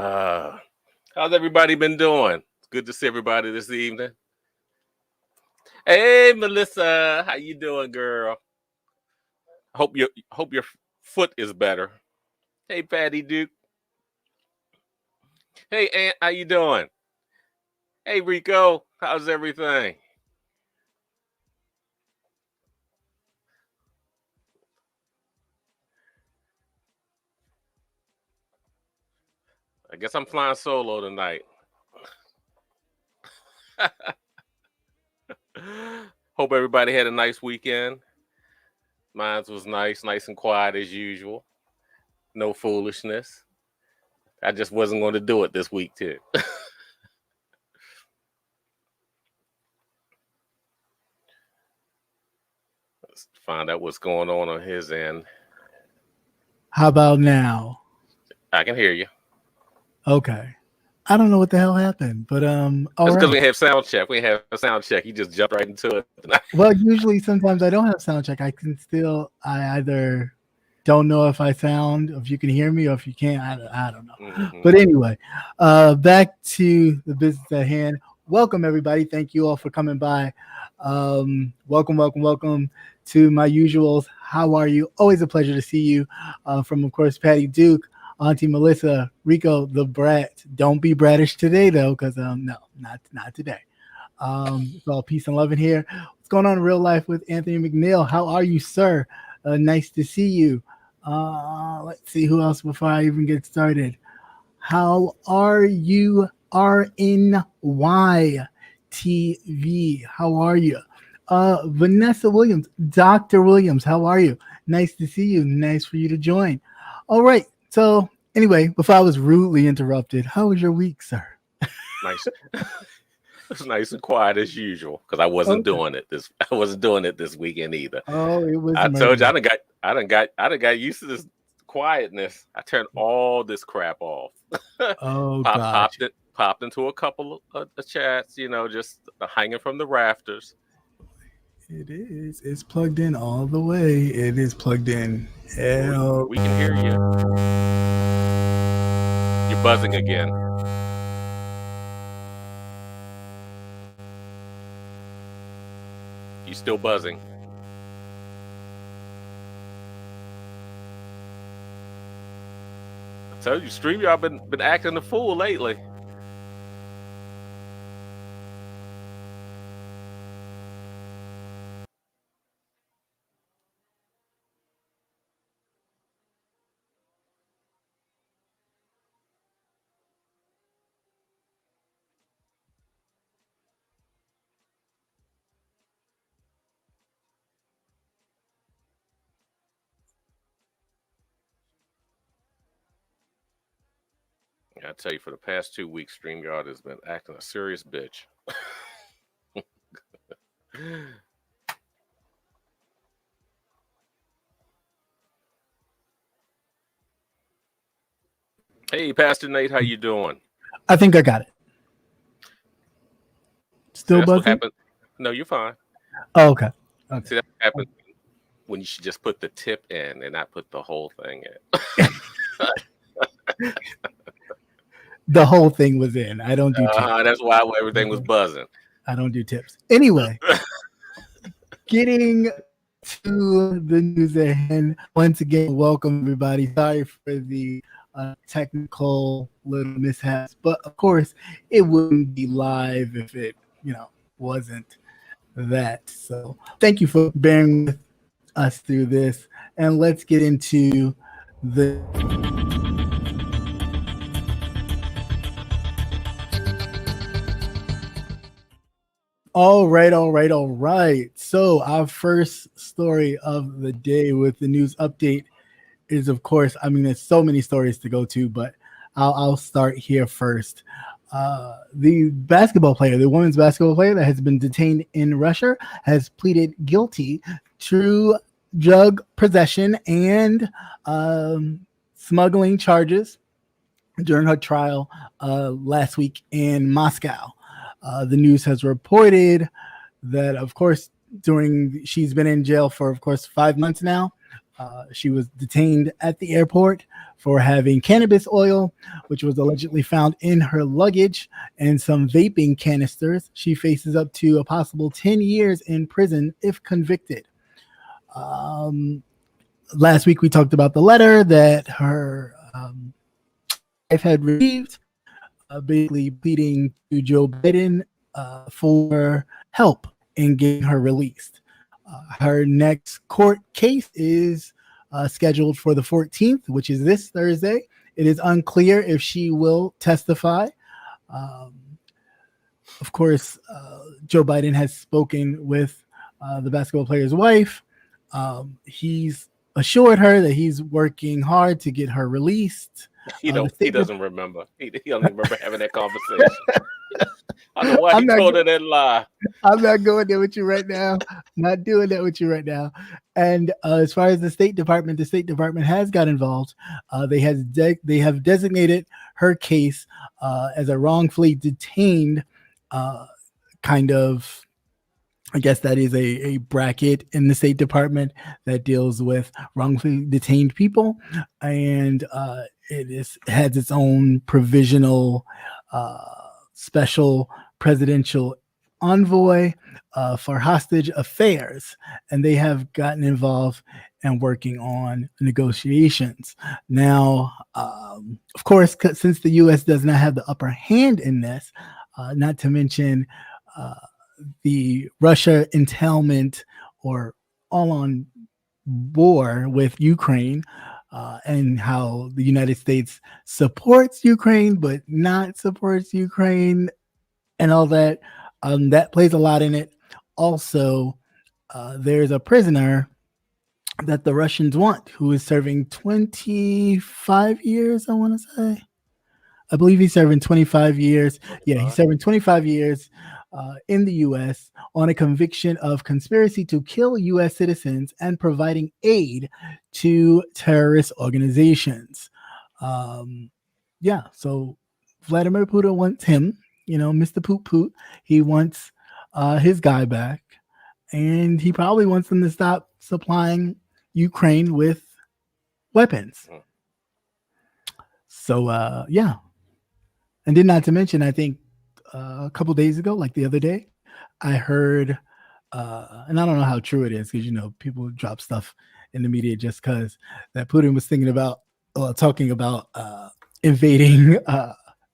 How's everybody been doing? It's good to see everybody this evening. Hey, Melissa, how you doing, girl? Hope your foot is better. Hey, Patty Duke. Hey, Aunt, how you doing? Hey, Rico, how's everything? I guess I'm flying solo tonight. Hope everybody had a nice weekend. Mine was nice and quiet as usual. No foolishness. I just wasn't going to do it this week, too. Let's find out what's going on his end. How about now? I can hear you. Okay. I don't know what the hell happened, but That's because we have sound check. We have a sound check. You just jumped right into it. Well, usually sometimes I don't have sound check. I either don't know if I sound, if you can hear me, or if you can't. I don't know. Mm-hmm. But anyway, back to the business at hand. Welcome, everybody. Thank you all for coming by. Welcome to my usuals. How are you? Always a pleasure to see you. From, of course, Patty Duke, Auntie Melissa, Rico, the brat. Don't be bratish today, though, because no, not today. It's all peace and love in here. What's going on in real life with Anthony McNeil? How are you, sir? Nice to see you. Let's see who else before I even get started. How are you, RNY TV? How are you? Vanessa Williams, Dr. Williams, how are you? Nice to see you. Nice for you to join. All right. So anyway, before I was rudely interrupted, how was your week, sir? Nice. It's nice and quiet as usual because I wasn't doing it this weekend either. Oh, it was. I told you I done got used to this quietness. I turned all this crap off. Oh, popped into a couple of chats, just hanging from the rafters. It is. It's plugged in all the way. It is plugged in. We can hear you. You're buzzing again. You still buzzing? I told you, StreamYard been acting a fool lately. I tell you, for the past 2 weeks, StreamYard has been acting a serious bitch. Hey, Pastor Nate, how you doing? I think I got it. Still buzzing? No, you're fine. Oh, okay. See, that happens when you should just put the tip in and not put the whole thing in. The whole thing was in. I don't do tips. That's why everything was buzzing. I don't do tips. Anyway, getting to the news at hand. Once again, welcome everybody. Sorry for the technical little mishaps, but of course, it wouldn't be live if it, wasn't that. So thank you for bearing with us through this, and let's get into the. All right. So our first story of the day with the news update is, of course, there's so many stories to go to, but I'll start here first. The women's basketball player that has been detained in Russia has pleaded guilty to drug possession and smuggling charges during her trial last week in Moscow. The news has reported that, of course, she's been in jail for, of course, 5 months now. She was detained at the airport for having cannabis oil, which was allegedly found in her luggage, and some vaping canisters. She faces up to a possible 10 years in prison if convicted. Last week, we talked about the letter that her wife had received, basically pleading to Joe Biden for help in getting her released. Her next court case is scheduled for the 14th, which is this Thursday. It is unclear if she will testify. Of course, Joe Biden has spoken with the basketball player's wife. He's assured her that he's working hard to get her released. He doesn't remember. He don't remember having that conversation. I don't know why he told her that lie. I'm not going there with you right now. Not doing that with you right now. And as far as the State Department has got involved. They have designated her case as a wrongfully detained kind of. I guess that is a bracket in the State Department that deals with wrongfully detained people, and it has its own provisional special presidential envoy for hostage affairs, and they have gotten involved and working on negotiations. Now, of course, since the U.S. does not have the upper hand in this, not to mention the Russia entailment or all-on war with Ukraine, and how the United States supports Ukraine but not supports Ukraine and all that. That plays a lot in it. Also, there's a prisoner that the Russians want who is serving 25 years, I want to say. I believe he's serving 25 years. Yeah, he's serving 25 years in the U.S. on a conviction of conspiracy to kill U.S. citizens and providing aid to terrorist organizations. So Vladimir Putin wants him, Mr. Poot Poot. He wants his guy back, and he probably wants them to stop supplying Ukraine with weapons. So, yeah. And then not to mention, I think a couple days ago, like the other day, I heard, and I don't know how true it is because, people drop stuff in the media just because that Putin was talking about invading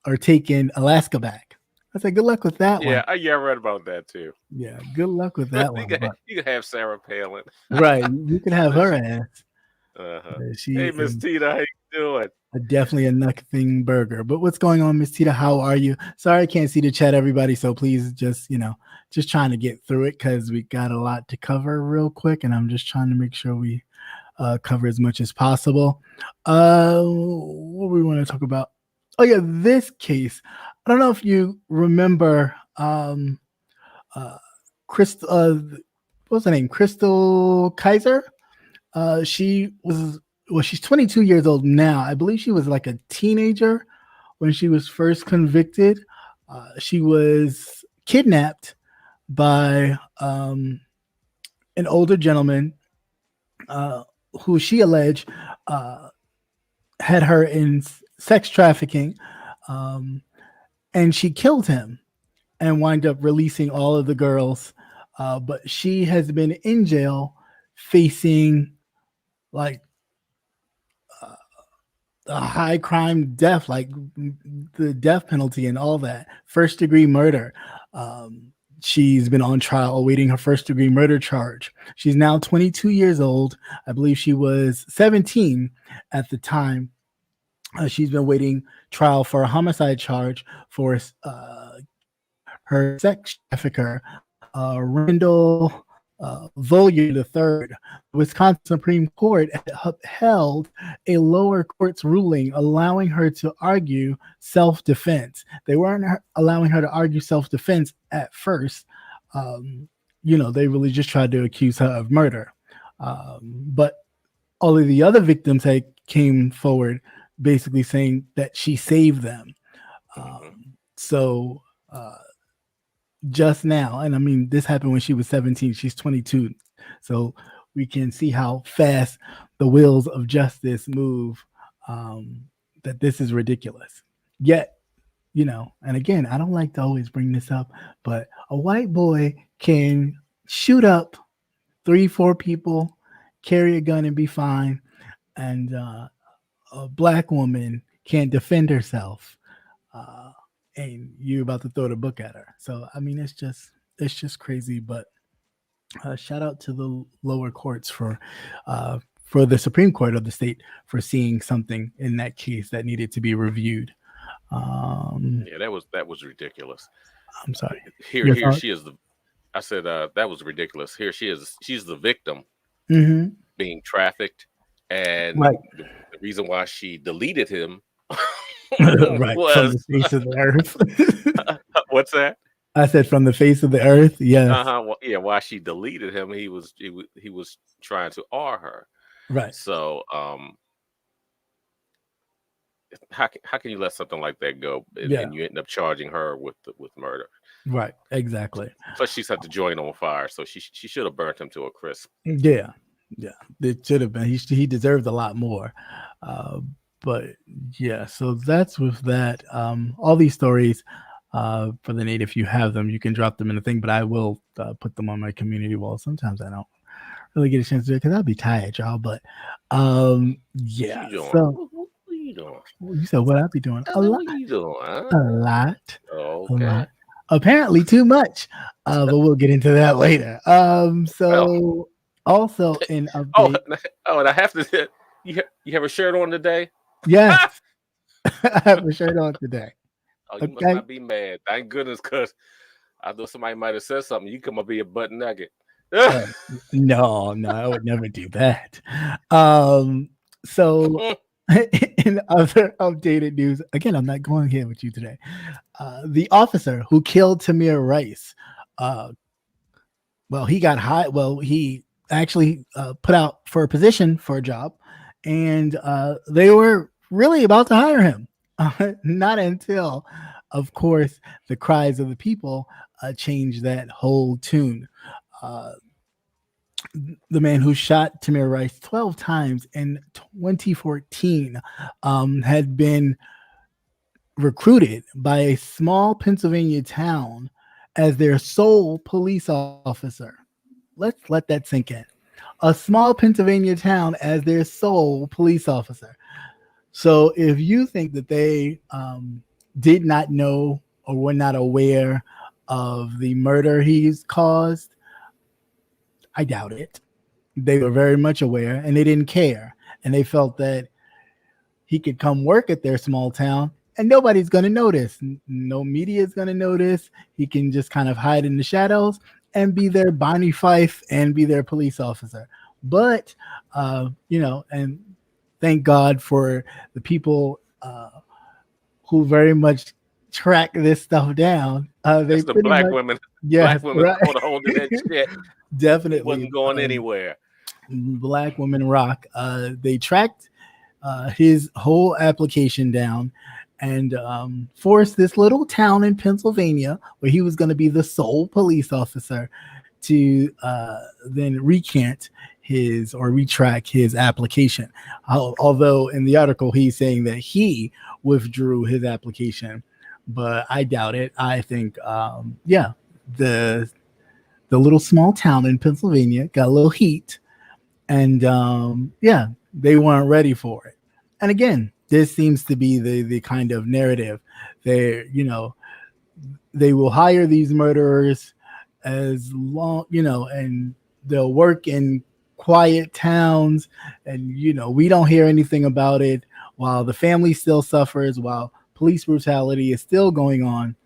or taking Alaska back. I said, good luck with that one. Yeah, I read about that too. Yeah, good luck with that one. You can have Sarah Palin. Right, you can have her ass. Hey, Miss Tita, how you doing? Definitely a nothing burger. But what's going on, Miss Tita? How are you? Sorry, I can't see the chat, everybody. So please just trying to get through it because we got a lot to cover real quick. And I'm just trying to make sure we cover as much as possible. What we want to talk about? Oh, yeah, this case. I don't know if you remember Crystal, what's her name? Crystal Kaiser. She's 22 years old now. I believe she was like a teenager when she was first convicted. She was kidnapped by an older gentleman who she alleged had her in sex trafficking, and she killed him and wound up releasing all of the girls. But she has been in jail facing like a high crime death, like the death penalty and all that, first degree murder. She's been on trial awaiting her first degree murder charge. She's now 22 years old. I believe she was 17 at the time. She's been waiting trial for a homicide charge for her sex trafficker, Randall Vollier III. The Wisconsin Supreme Court upheld a lower court's ruling allowing her to argue self-defense. They weren't allowing her to argue self-defense at first. They really just tried to accuse her of murder. But all of the other victims came forward basically saying that she saved them. Just now, and I mean, this happened when she was 17. She's 22. So we can see how fast the wheels of justice move. That this is ridiculous. Yet, and again, I don't like to always bring this up, but a white boy can shoot up 3, 4 people, carry a gun, and be fine, and a black woman can't defend herself, uh, and you're about to throw the book at her. So I mean, it's just crazy. But shout out to the lower courts for the Supreme Court of the state for seeing something in that case that needed to be reviewed. Yeah, that was ridiculous. I'm sorry. Here she is. I said that was ridiculous. Here she is. She's the victim being trafficked, and Right. the reason why she deleted him Right, from the was face of the earth. what's that? I said from the face of the earth. Yes. Well, yeah, why she deleted him? He was trying to R her. Right. So, how can you let something like that go, and you end up charging her with murder? Right. Exactly. Plus, she's had to join on fire, so she should have burnt him to a crisp. Yeah. Yeah. It should have been. He deserved a lot more. But yeah. So that's with that. All these stories. For the Nate, if you have them, you can drop them in the thing. But I will put them on my community wall. Sometimes I don't really get a chance to do it because I'll be tired, y'all. But yeah. So what are you doing? You said what I'll be doing? A lot. What are you doing? Huh? A lot. Okay. A lot. Apparently too much. But we'll get into that later. So also in update. And I have to. You have a shirt on today? Yes, I have a shirt on today. Oh, you must not be mad. Thank goodness, because I thought somebody might have said something. You come up here butt naked. No, I would never do that. So in other updated news, again, I'm not going here with you today. The officer who killed Tamir Rice, he got high. Well, he actually put out for a position for a job, and they were really about to hire him. Not until, of course, the cries of the people changed that whole tune. The man who shot Tamir Rice 12 times in 2014 had been recruited by a small Pennsylvania town as their sole police officer. Let's let that sink in. A small Pennsylvania town as their sole police officer. So if you think that they did not know or were not aware of the murder he's caused, I doubt it. They were very much aware, and they didn't care. And they felt that he could come work at their small town and nobody's going to notice. No media is going to notice. He can just kind of hide in the shadows and be their Bonnie Fife and be their police officer. But, and thank God for the people who very much track this stuff down. That's the black women. Yes, black women holding that shit. Definitely. It wasn't going anywhere. Black women rock. They tracked his whole application down and forced this little town in Pennsylvania where he was going to be the sole police officer to then retract his application. Although in the article he's saying that he withdrew his application, but I doubt it. I think the little small town in Pennsylvania got a little heat, and they weren't ready for it. And again, this seems to be the kind of narrative. They will hire these murderers as long, and they'll work in quiet towns, and we don't hear anything about it while the family still suffers, while police brutality is still going on,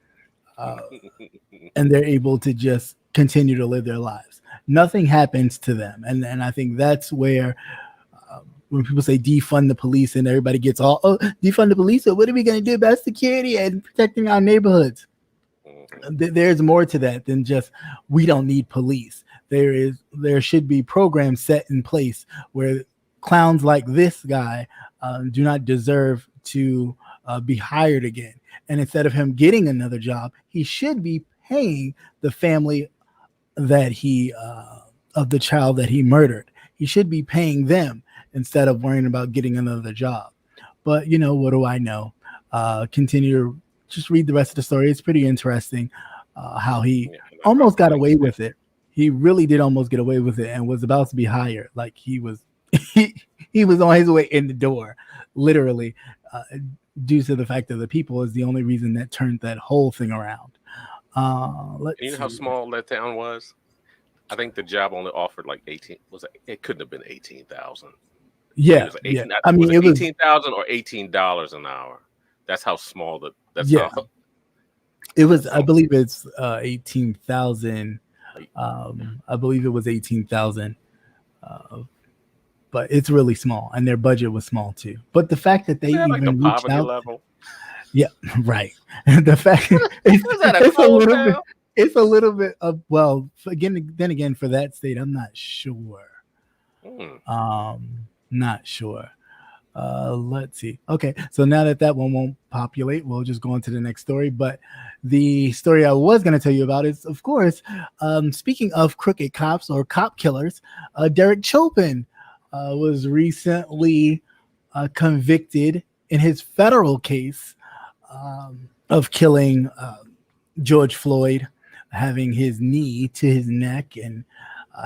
and they're able to just continue to live their lives. Nothing happens to them, and I think that's where when people say defund the police and everybody gets all, defund the police, so what are we going to do about security and protecting our neighborhoods? There's more to that than just we don't need police. There should be programs set in place where clowns like this guy do not deserve to be hired again. And instead of him getting another job, he should be paying the family that of the child that he murdered. He should be paying them instead of worrying about getting another job. But what do I know? Continue to just read the rest of the story. It's pretty interesting how he almost got away with it. He really did almost get away with it and was about to be hired. Like he was he was on his way in the door, literally, due to the fact that the people is the only reason that turned that whole thing around. You know how small that town was? I think the job only offered like 18. It couldn't have been 18,000. Yeah, it was 18, yeah. I mean, it was 18,000 or $18 an hour. That's how small how. It was. I believe it's 18,000. I believe it was 18,000. But it's really small, and their budget was small too. But the fact that they even like the reached poverty out, level. yeah, right. The fact it's a little bit of then again for that state, I'm not sure. Not sure. Let's see. Okay, so now that one won't populate, we'll just go on to the next story. But the story I was going to tell you about is, of course, speaking of crooked cops or cop killers, Derek Chauvin was recently convicted in his federal case of killing George Floyd, having his knee to his neck and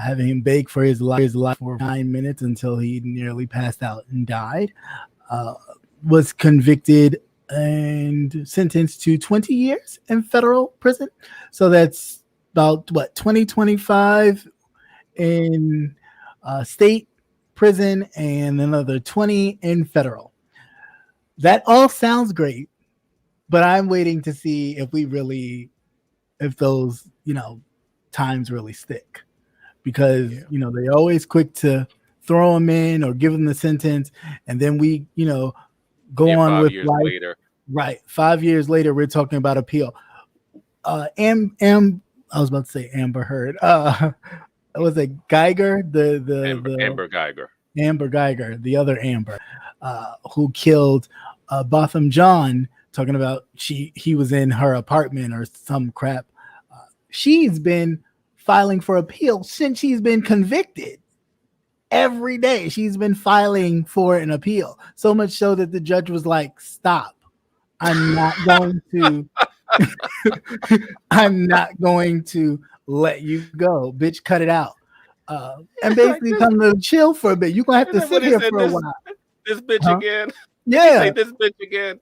having him beg for his life for 9 minutes until he nearly passed out and died. Was convicted and sentenced to 20 years in federal prison. So that's about 2025 in state prison and another 20 in federal. That all sounds great, but I'm waiting to see if those times really stick, because they're always quick to throw them in or give them the sentence, and then we go on with life. Later. Right, 5 years later we're talking about appeal. I was about to say Amber Heard. Was it Geiger? Amber Geiger. Amber Geiger, the other Amber, who killed Botham Jean, talking about he was in her apartment or some crap. She's been filing for appeal since she's been convicted. Every day she's been filing for an appeal, so much so that the judge was like, "Stop! I'm not going to. I'm not going to let you go, bitch. Cut it out." And basically come to chill for a bit. You're gonna have to sit here for a while. This bitch again. Yeah. Say this bitch again.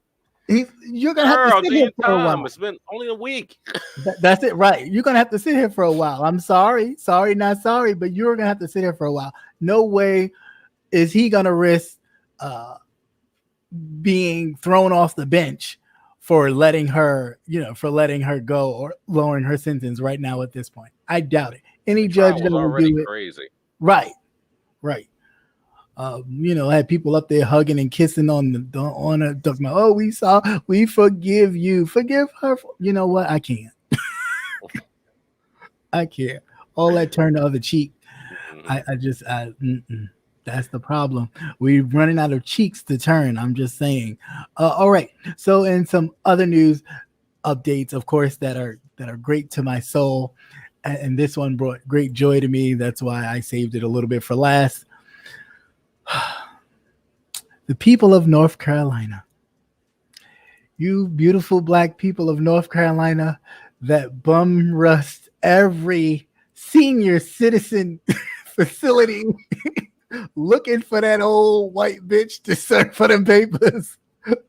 You're gonna have to sit here for a while. It's been only a week. That's it, right? You're gonna have to sit here for a while. I'm sorry, not sorry, but you're gonna have to sit here for a while. No way is he gonna risk being thrown off the bench for letting her go or lowering her sentence right now at this point. I doubt it. Any judge that will do it, crazy. Right. Had people up there hugging and kissing on her, talking about, we forgive you, forgive her. You know what? I can't. I can't. All that turn the other cheek. That's the problem. We're running out of cheeks to turn. I'm just saying. All right. So, in some other news updates, of course, that are great to my soul, and this one brought great joy to me. That's why I saved it a little bit for last. The people of North Carolina, you beautiful black people of North Carolina that bum rust every senior citizen facility looking for that old white bitch to serve for them papers.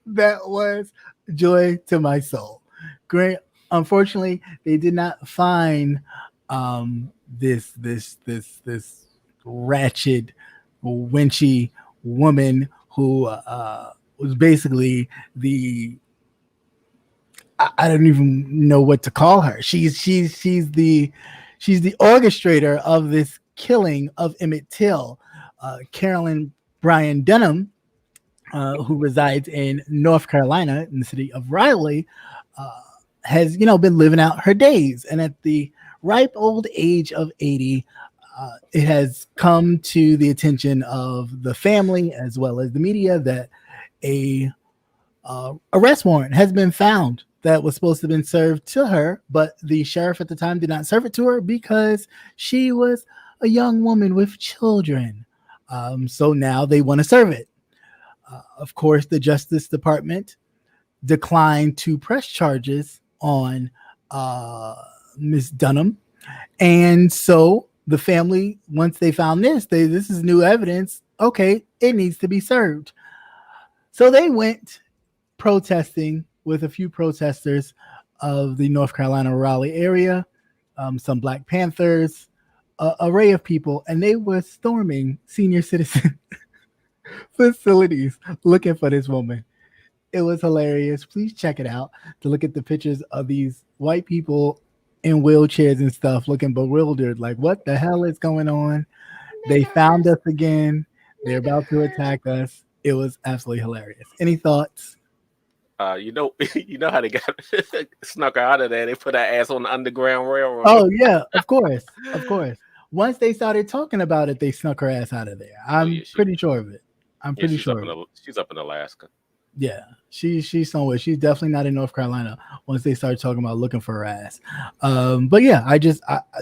That was joy to my soul. Great. Unfortunately, they did not find this ratchet, winchy woman who was basically I don't even know what to call her. She's the orchestrator of this killing of Emmett Till. Carolyn Bryan Dunham, who resides in North Carolina in the city of Raleigh, has been living out her days, and at the ripe old age of 80, it has come to the attention of the family as well as the media that a arrest warrant has been found that was supposed to have been served to her, but the sheriff at the time did not serve it to her because she was a young woman with children. So now they want to serve it. Of course, the Justice Department declined to press charges on Miss Dunham. And so the family, once they found this is new evidence. Okay, it needs to be served. So they went protesting with a few protesters of the North Carolina Raleigh area, some Black Panthers, array of people, and they were storming senior citizen facilities looking for this woman. It was hilarious. Please check it out to look at the pictures of these white people in wheelchairs and stuff looking bewildered, like, what the hell is going on? They found us again. They're about to attack us. It was absolutely hilarious. Any thoughts? You know how they got snuck her out of there. They put her ass on the Underground Railroad. Oh yeah, of course. Once they started talking about it, they snuck her ass out of there. I'm pretty sure of it. She's up in Alaska. Yeah, she's somewhere. She's definitely not in North Carolina once they started talking about looking for her ass. But yeah,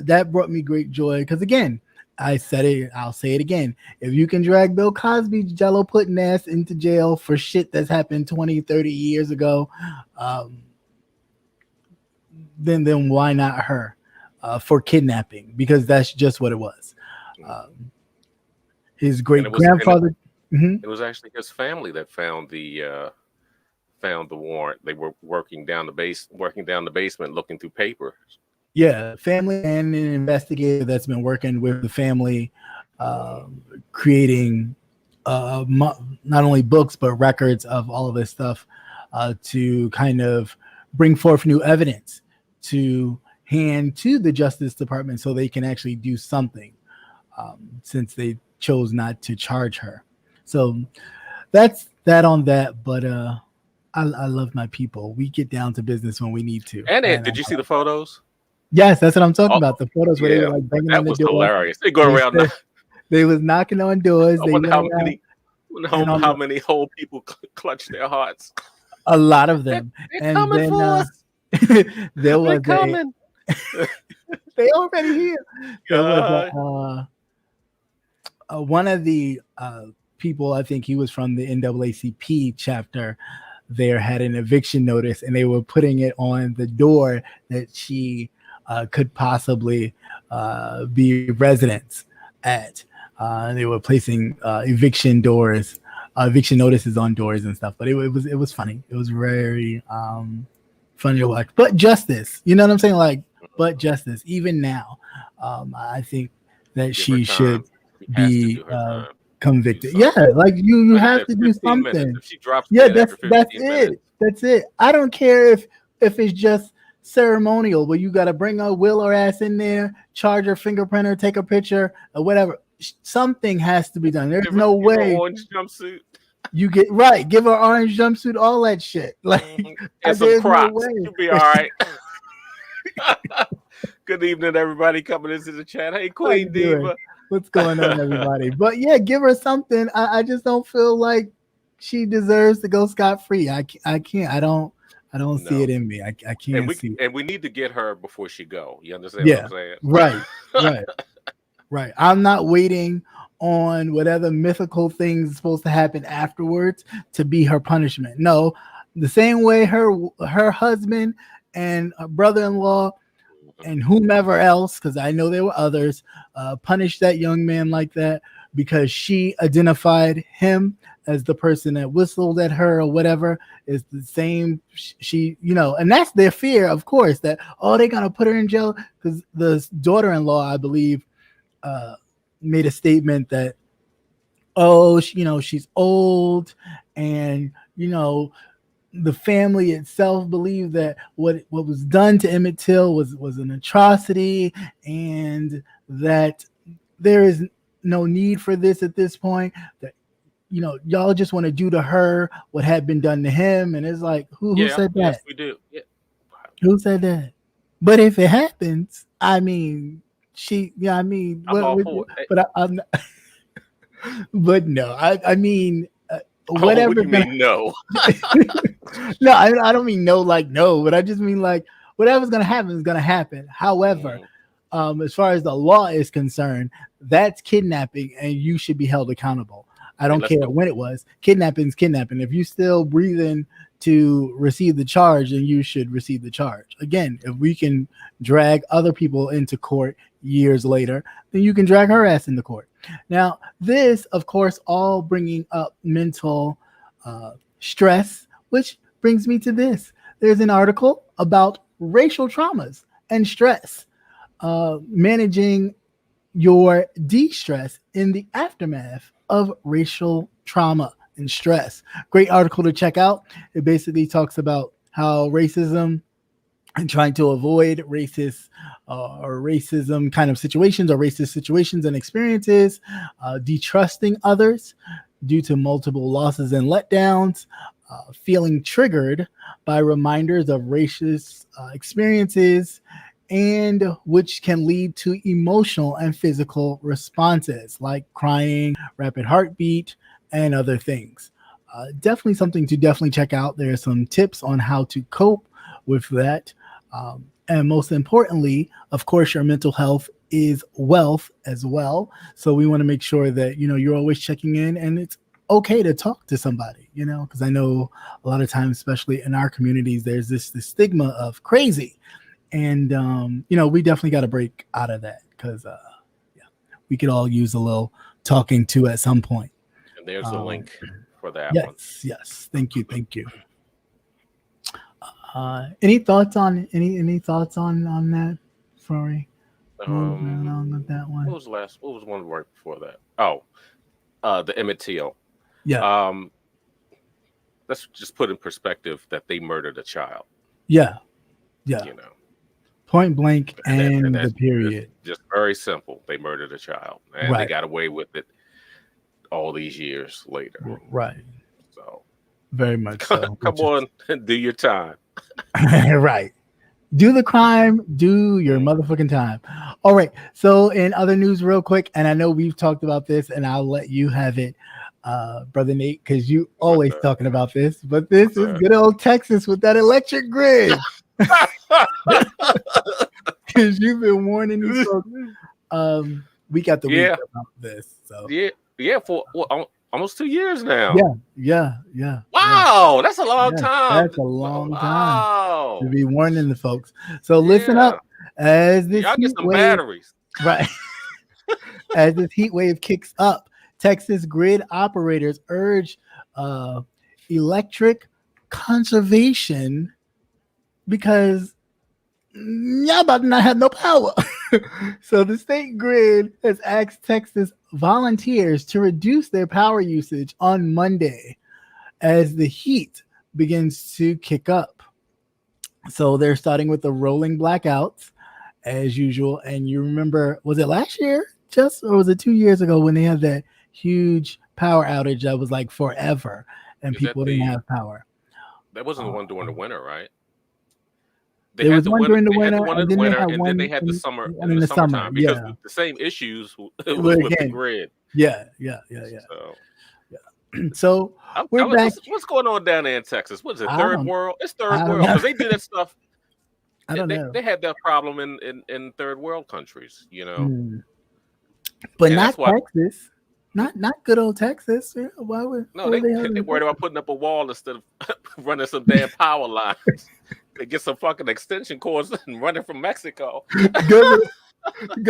that brought me great joy because, again, I said it, I'll say it again. If you can drag Bill Cosby's jello pudding ass into jail for shit that's happened 20, 30 years ago, then why not her for kidnapping? Because that's just what it was. His great grandfather. It was actually his family that found the warrant. They were working down the basement, looking through papers. Yeah, family and an investigator that's been working with the family, creating not only books but records of all of this stuff to kind of bring forth new evidence to hand to the Justice Department so they can actually do something, since they chose not to charge her. So that's that on that. But I love my people. We get down to business when we need to. And did you see the photos? Yes, that's what I'm talking about. The photos where they were like banging on the door. That was hilarious. They go around. They was knocking on doors. I wonder how many whole people clutch their hearts. A lot of them. They're coming for us. There was coming. They already here. There was one of the people, I think he was from the NAACP chapter there, had an eviction notice, and they were putting it on the door that she could possibly be residents at. They were placing eviction notices on doors and stuff. But it was funny. It was very funny to watch. But justice, you know what I'm saying? Like, but justice, even now, I think that she should be convicted. Yeah, like you have to do something. If she drops that's it. That's it. I don't care if it's just ceremonial, where you got to bring a will or ass in there, charge her fingerprint or take a picture or whatever. Something has to be done. There's no way. Orange jumpsuit. You get right. Give her orange jumpsuit, all that shit. Like, and some Crocs. You'll be all right. Good evening, everybody coming into the chat. Hey, Queen Diva. What's going on, everybody? But yeah, give her something. I just don't feel like she deserves to go scot-free. I can't. I don't see it in me. I can't see it. And we need to get her before she go. You understand what I'm saying? Right. I'm not waiting on whatever mythical things supposed to happen afterwards to be her punishment. No, the same way her husband and brother-in-law and whomever else, because I know there were others, punished that young man like that because she identified him as the person that whistled at her or whatever. Is the same. She, and that's their fear, of course, that, they're going to put her in jail, because the daughter-in-law, I believe, made a statement that, she's old, and, the family itself believed that what was done to Emmett Till was an atrocity, and that there is no need for this at this point, that y'all just want to do to her what had been done to him. And it's like, who said that? Yes, we do. Yeah. Who said that? But if it happens, I'm all for it. But I'm not, but no, I mean, whatever. What do you mean no? No, I don't mean no, like no, but I just mean like whatever's gonna happen is gonna happen. However, as far as the law is concerned, that's kidnapping, and you should be held accountable. I don't care when it was. Kidnapping's kidnapping. If you still breathing to receive the charge, then you should receive the charge. Again, if we can drag other people into court years later, then you can drag her ass into court. Now, this, of course, all bringing up mental stress, which brings me to this. There's an article about racial traumas and stress, managing your de-stress in the aftermath of racial trauma and stress. Great article to check out. It basically talks about how racism and trying to avoid racist or racism kind of situations or racist situations and experiences, distrusting others due to multiple losses and letdowns, feeling triggered by reminders of racist experiences, and which can lead to emotional and physical responses like crying, rapid heartbeat, and other things. Definitely something to definitely check out. There are some tips on how to cope with that. And most importantly, of course, your mental health is wealth as well. So we want to make sure that, you're always checking in, and it's okay to talk to somebody, because I know a lot of times, especially in our communities, there's this stigma of crazy. And, we definitely got to break out of that because, we could all use a little talking to at some point. And there's a link for that one. Yes. Thank you. Any thoughts on that? Sorry. On that one. What was one right before that? Oh, the Emmett Till. Yeah. Let's just put in perspective that they murdered a child. Yeah. Point blank and that's the period. Just very simple. They murdered a child, and they got away with it all these years later. Right. So very much so. Come on and do your time. Right. Do the crime, do your motherfucking time. All right. So in other news, real quick, and I know we've talked about this, and I'll let you have it, Brother Nate, because you always talking about this, but this is good old Texas with that electric grid. Because you've been warning these folks. We got the week about this. So for almost 2 years now. Yeah. Wow, that's a long time. That's a long time to be warning the folks. So listen up as this y'all get some wave, batteries. Right. As this heat wave kicks up, Texas grid operators urge electric conservation because y'all about to not have no power. So the state grid has asked Texas volunteers to reduce their power usage on Monday as the heat begins to kick up. So they're starting with the rolling blackouts as usual. And you remember, was it last year or was it 2 years ago when they had that huge power outage that was like forever and people didn't have power? That wasn't the one during the winter, right? There was one during the winter, and then they had the summer in the summertime because the same issues with the grid. Yeah. So we're back. What's going on down there in Texas? What is it? Third world? It's third world because they do that stuff. I don't know. They had that problem in third world countries, But not Texas. Not good old Texas. Why would they worried about putting up a wall instead of running some damn power lines. They get some fucking extension cords and run it from Mexico. Go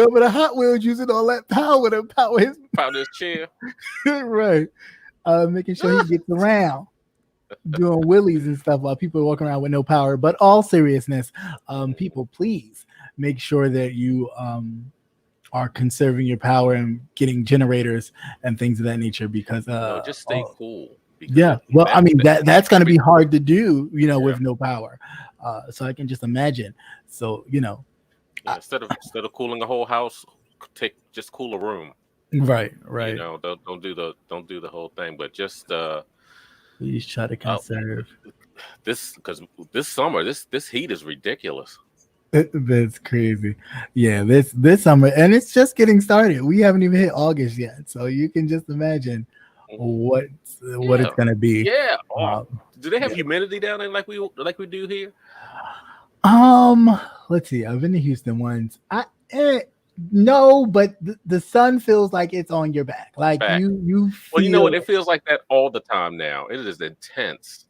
with a Hot Wheels using all that power to power his chair. Right. Making sure he gets around. Doing wheelies and stuff while people are walking around with no power. But all seriousness, people, please make sure that you are conserving your power and getting generators and things of that nature because just stay cool. Well, I mean that's going to be hard to do, with no power. So I can just imagine. So instead of cooling a whole house, just cool a room. Right. Don't do the whole thing, but just please try to conserve this because this summer this heat is ridiculous. That's crazy. Yeah, this summer, and it's just getting started. We haven't even hit August yet, so you can just imagine what it's gonna be. Yeah. Do they have humidity down there like we do here? Let's see. I've been to Houston once. No, but the sun feels like it's on your back. Like Back. you feel. Well, you know what? It feels like that all the time now. It is intense.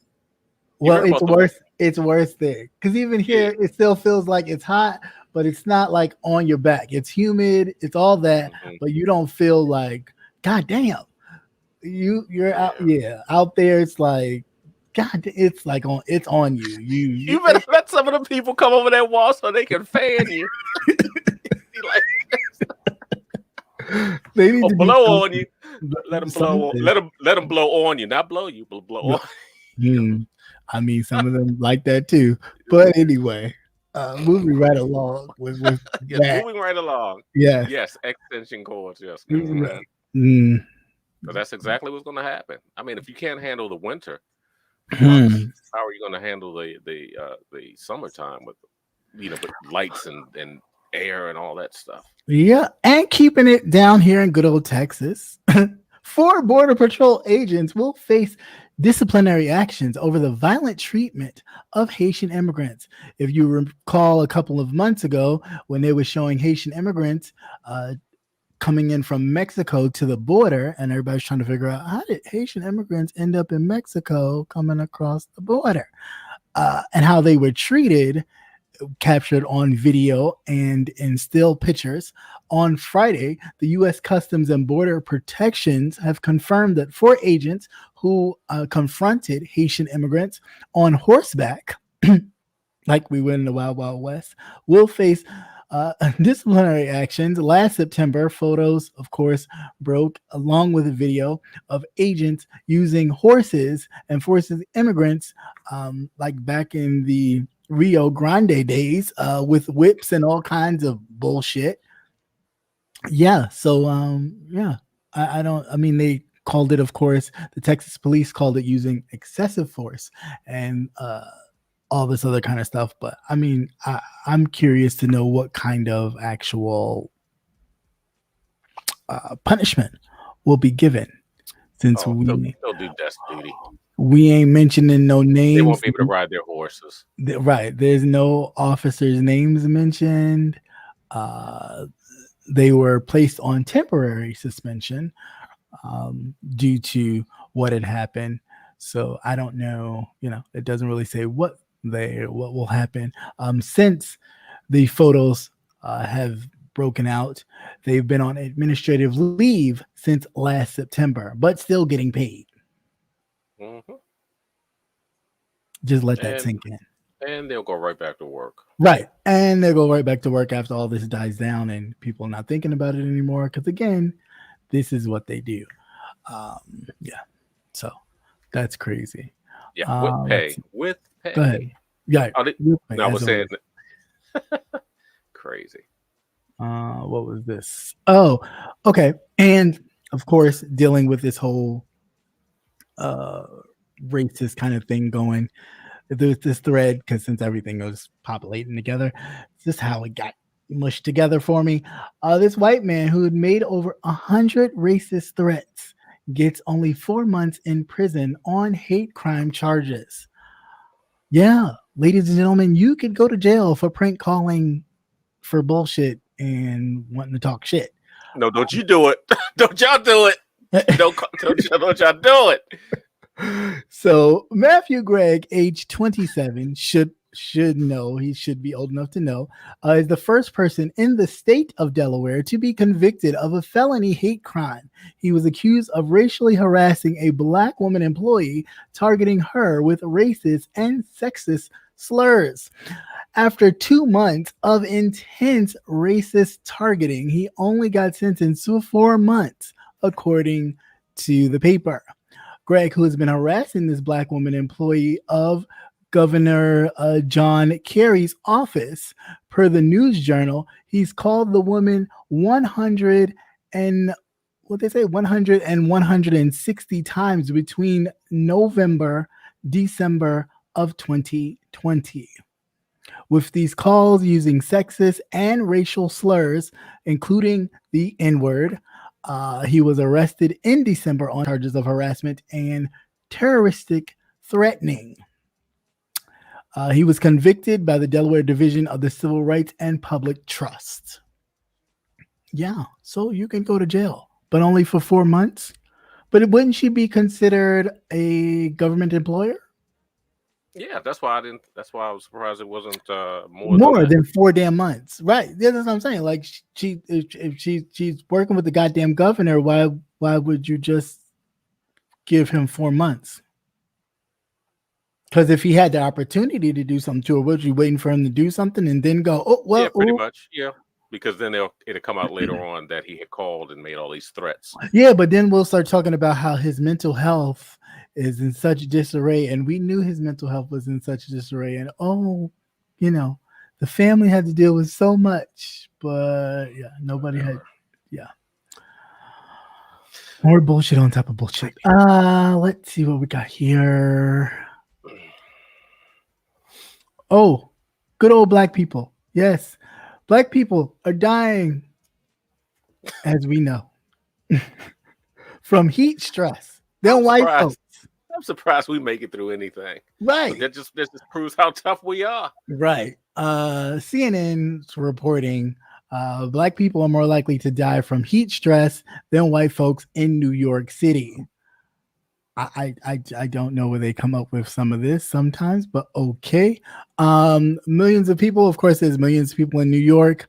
You Well, heard it's about worse. It's worse there because even here it still feels like it's hot, but it's not like on your back. It's humid. It's all that, but you don't feel like God damn. You're out. Yeah, out there. It's like God. It's like it's on you. You better let some of the people come over that wall so they can fan you. Like, they need to blow on you. Let them blow. Let them blow on you, not blow you, but blow on. I mean, some of them like that too. But anyway, moving right along with that. Moving right along. Yes. Yes, extension cords. Yes. So that's exactly what's going to happen. I mean, if you can't handle the winter months, how are you going to handle the summertime with with lights and air and all that stuff? Yeah, and keeping it down here in good old Texas. 4 Border Patrol agents will face disciplinary actions over the violent treatment of Haitian immigrants. If you recall a couple of months ago when they were showing Haitian immigrants coming in from Mexico to the border, and everybody's trying to figure out how did Haitian immigrants end up in Mexico coming across the border, and how they were treated, captured on video and in still pictures. On Friday, the U.S. Customs and Border Protections have confirmed that 4 agents who confronted Haitian immigrants on horseback, like we were in the Wild Wild West, will face disciplinary actions. Last September, photos, of course, broke along with a video of agents using horses and forcing immigrants, like back in the Rio Grande days, with whips and all kinds of bullshit. Yeah. So, I mean, they called it, of course, the Texas police called it using excessive force and all this other kind of stuff. But I mean, I'm curious to know what kind of actual punishment will be given, since they'll do desk duty. We ain't mentioning no names. They won't be able to ride their horses. Right. There's no officers' names mentioned. They were placed on temporary suspension due to what had happened. So I don't know. It doesn't really say what will happen. Since the photos have broken out, they've been on administrative leave since last September, but still getting paid. Just let that sink in. And they'll go right back to work. Right. And they'll go right back to work after all this dies down and people are not thinking about it anymore. Because again, this is what they do. Yeah. So that's crazy. Yeah. With pay. Go ahead. Yeah. I was saying crazy. What was this? Oh, okay. And of course, dealing with this whole racist kind of thing going. There's this thread, because since everything goes populating together, it's just how it got mushed together for me. This white man who had made over 100 racist threats gets only 4 months in prison on hate crime charges. Yeah, ladies and gentlemen, you could go to jail for prank calling for bullshit and wanting to talk shit. No, don't you do it. Don't y'all do it. Don't y'all do it. So Matthew Gregg, age 27, should know, he should be old enough to know, is the first person in the state of Delaware to be convicted of a felony hate crime. He was accused of racially harassing a black woman employee, targeting her with racist and sexist slurs. After 2 months of intense racist targeting, he only got sentenced to 4 months, according to the paper. Greg, who has been harassing this black woman employee of Governor John Kerry's office, per the News Journal, he's called the woman 100 and 160 times between November, December of 2020. With these calls using sexist and racial slurs, including the N-word, he was arrested in December on charges of harassment and terroristic threatening. He was convicted by the Delaware Division of the Civil Rights and Public Trust. Yeah, so you can go to jail, but only for 4 months. But wouldn't she be considered a government employer? Yeah, that's why I didn't. That's why I was surprised it wasn't more than More that. than 4 damn months, right? Yeah, that's what I'm saying. Like if she's working with the goddamn governor, why would you just give him 4 months? Because if he had the opportunity to do something to her, was you waiting for him to do something and then go, oh Yeah, well, pretty ooh. much. Yeah, because then it'll come out later on that he had called and made all these threats. Yeah, but then we'll start talking about how his mental health is in such disarray, and we knew his mental health was in such disarray, and the family had to deal with so much, but yeah, nobody had, yeah, more bullshit on top of bullshit. Let's see what we got here. Oh, good old black people. Yes, black people are dying, as we know, from heat stress. They're I'm white surprised. folks. I'm surprised we make it through anything. Right. But that just proves how tough we are. Right. CNN's reporting black people are more likely to die from heat stress than white folks in New York City. I don't know where they come up with some of this sometimes, but okay. Millions of people, of course, there's millions of people in New York.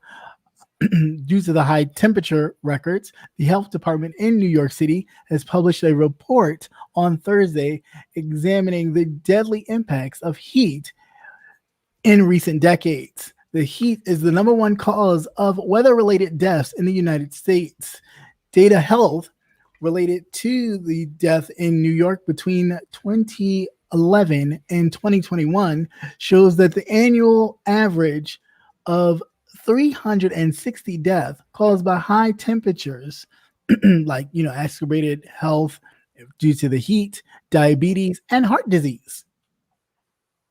Due to the high temperature records, the health department in New York City has published a report on Thursday examining the deadly impacts of heat in recent decades. The heat is the number one cause of weather-related deaths in the United States. Data Health related to the death in New York between 2011 and 2021 shows that the annual average of 360 deaths caused by high temperatures, like exacerbated health due to the heat, diabetes, and heart disease.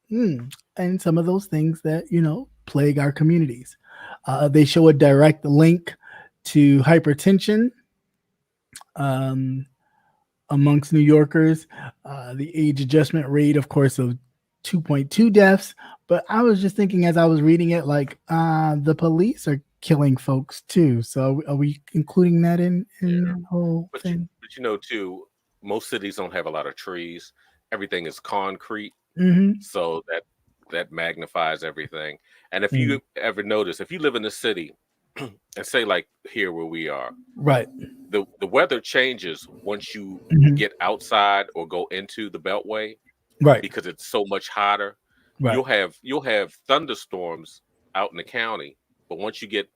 And some of those things that plague our communities. They show a direct link to hypertension amongst New Yorkers, the age adjustment rate, of course, of 2.2 deaths. But I was just thinking as I was reading it, like the police are killing folks too. So are we including that in the whole thing? But too, most cities don't have a lot of trees. Everything is concrete. Mm-hmm. So that magnifies everything. And if you ever notice, if you live in a city and say like here where we are, right, the weather changes once you get outside or go into the beltway, right, because it's so much hotter. right, You'll have thunderstorms out in the county, but once you get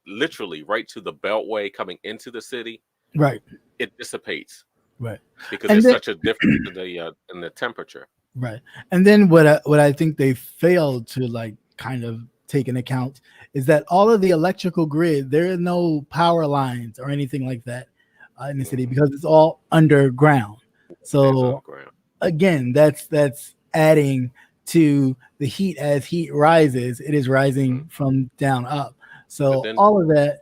literally right to the beltway coming into the city, right, it dissipates, right, because and there's then, such a difference in the temperature. right. And then what I think they failed to like kind of take into account is that all of the electrical grid, there are no power lines or anything like that in the city because it's all underground. So again, that's adding to the heat. As heat rises, it is rising from down up. So all of that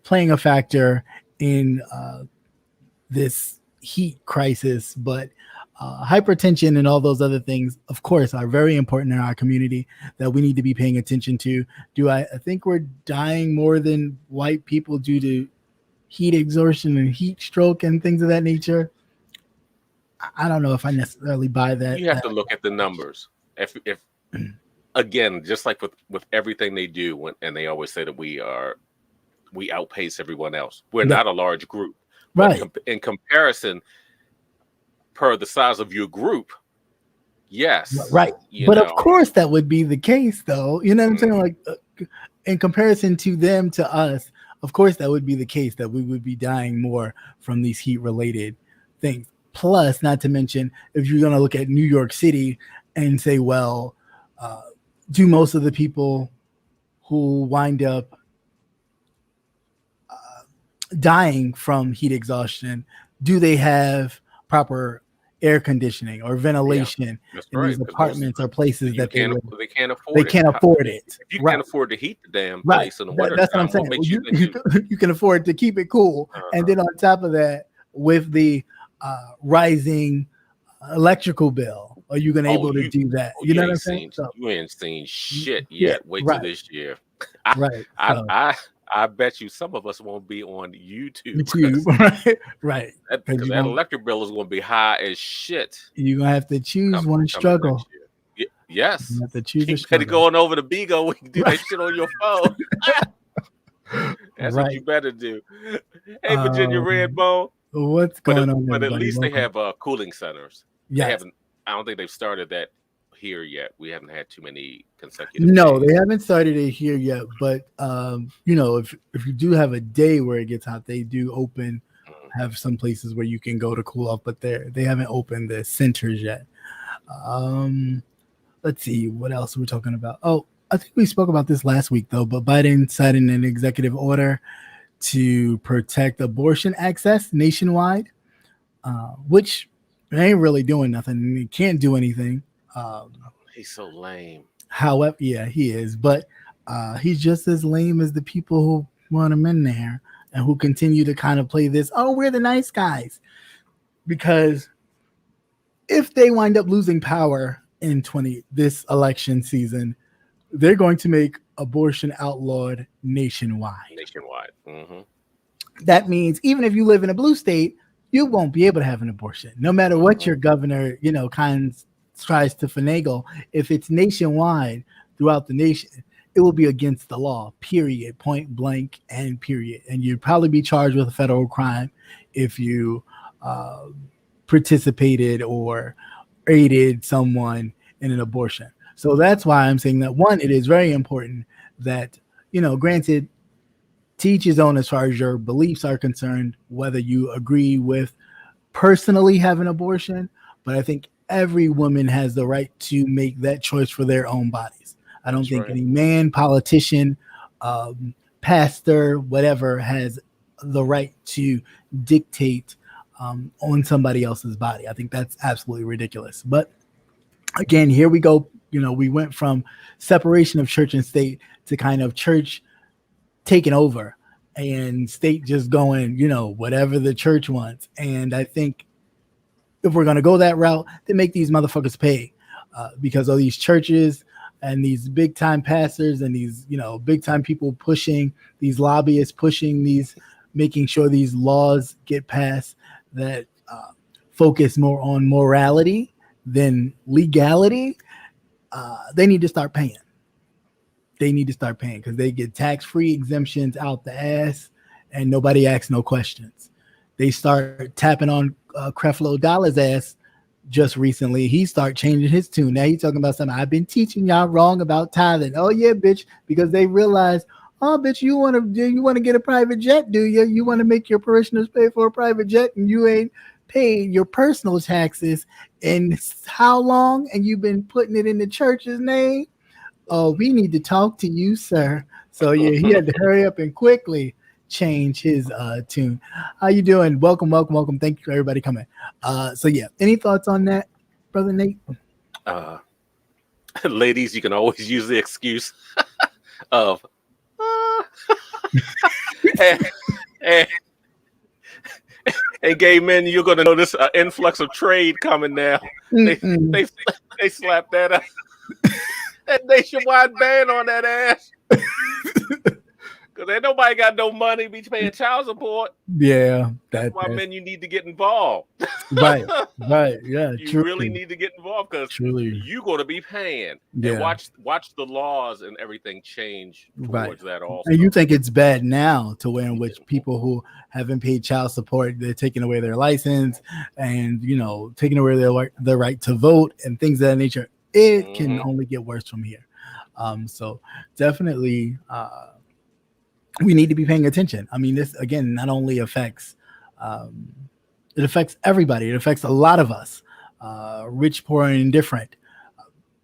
playing a factor in this heat crisis, but hypertension and all those other things, of course, are very important in our community that we need to be paying attention to. I think we're dying more than white people due to heat exhaustion and heat stroke and things of that nature? I don't know if I necessarily buy that. You have to look at the numbers. If again, just like with everything they do, and they always say that we outpace everyone else. We're not a large group, but right? In comparison, per the size of your group, yes, right. But of course, that would be the case, though. You know what I'm saying? Like in comparison to them, to us, of course, that would be the case that we would be dying more from these heat-related things. Plus, not to mention, if you're going to look at New York City and say, well, do most of the people who wind up dying from heat exhaustion, do they have proper air conditioning or ventilation in these apartments or places that they can't afford they can't afford it? If you can't afford to heat the damn place in the winter that's what I'm time, saying. You can afford to keep it cool, and then on top of that, with the rising electrical bill, are you gonna able to do that? You know what I'm saying? You ain't seen shit yet. Wait till this year. Right. I bet you some of us won't be on YouTube right. because that electric bill is going to be high as shit. You're gonna have to choose one Coming struggle. next year. Yes, You have to choose a you better struggle. go on over to Bigo. We can do that shit on your phone. That's what you Right. better do. Hey, Virginia Redbone. What's going on, But at everybody? least Welcome. they have cooling centers. Yes. They haven't. I don't think they've started that here yet. We haven't had too many consecutive. No, days. they haven't started it here yet. But you know, if you do have a day where it gets hot, they do open. Have some places where you can go to cool off, but they haven't opened the centers yet. Let's see what else we're talking about. Oh, I think we spoke about this last week though. But Biden signed an executive order to protect abortion access nationwide, which ain't really doing nothing. He can't do anything. He's so lame. However, yeah, he is, but he's just as lame as the people who want him in there and who continue to kind of play this, oh, we're the nice guys. Because if they wind up losing power in this election season, they're going to make abortion outlawed nationwide. Mm-hmm. That means even if you live in a blue state, you won't be able to have an abortion, no matter what your governor, kind of tries to finagle. If it's nationwide throughout the nation, it will be against the law, period, point blank, and period. And you'd probably be charged with a federal crime if you participated or aided someone in an abortion. So that's why I'm saying that, one, it is very important that, granted, to each his own as far as your beliefs are concerned, whether you agree with personally have an abortion, but I think every woman has the right to make that choice for their own bodies. I don't think any man, politician, pastor, whatever, has the right to dictate on somebody else's body. I think that's absolutely ridiculous. But again, here we go. We went from separation of church and state to kind of church taking over and state just going, whatever the church wants. And I think if we're going to go that route, then make these motherfuckers pay because of these churches and these big time pastors and these, big time people pushing, these lobbyists pushing these, making sure these laws get passed that focus more on morality than legality. They need to start paying. They need to start paying because they get tax-free exemptions out the ass and nobody asks no questions. They start tapping on Creflo Dollar's ass just recently. He started changing his tune. Now he's talking about something. I've been teaching y'all wrong about tithing. Oh yeah, bitch, because they realize, oh bitch, you want to get a private jet, do you? You want to make your parishioners pay for a private jet and you ain't paid your personal taxes in how long? And you've been putting it in the church's name. Oh, we need to talk to you, sir. So yeah, he had to hurry up and quickly change his tune. How you doing? Welcome. Thank you for everybody coming. So yeah, any thoughts on that, Brother Nate? Ladies, you can always use the excuse of and gay men, you're going to notice an influx of trade coming now. They slapped that up. That nationwide ban on that ass. Because ain't nobody got no money be paying child support. Yeah. That's why men, you need to get involved. Right. Yeah. You truly. really need to get involved because you're going to be paying. Yeah. And watch the laws and everything change towards that also. And you think it's bad now to where in which people who haven't paid child support, they're taking away their license and, taking away their right to vote and things of that nature. It can only get worse from here. So definitely we need to be paying attention. I mean, this, again, not only affects, it affects everybody. It affects a lot of us, rich, poor, and indifferent.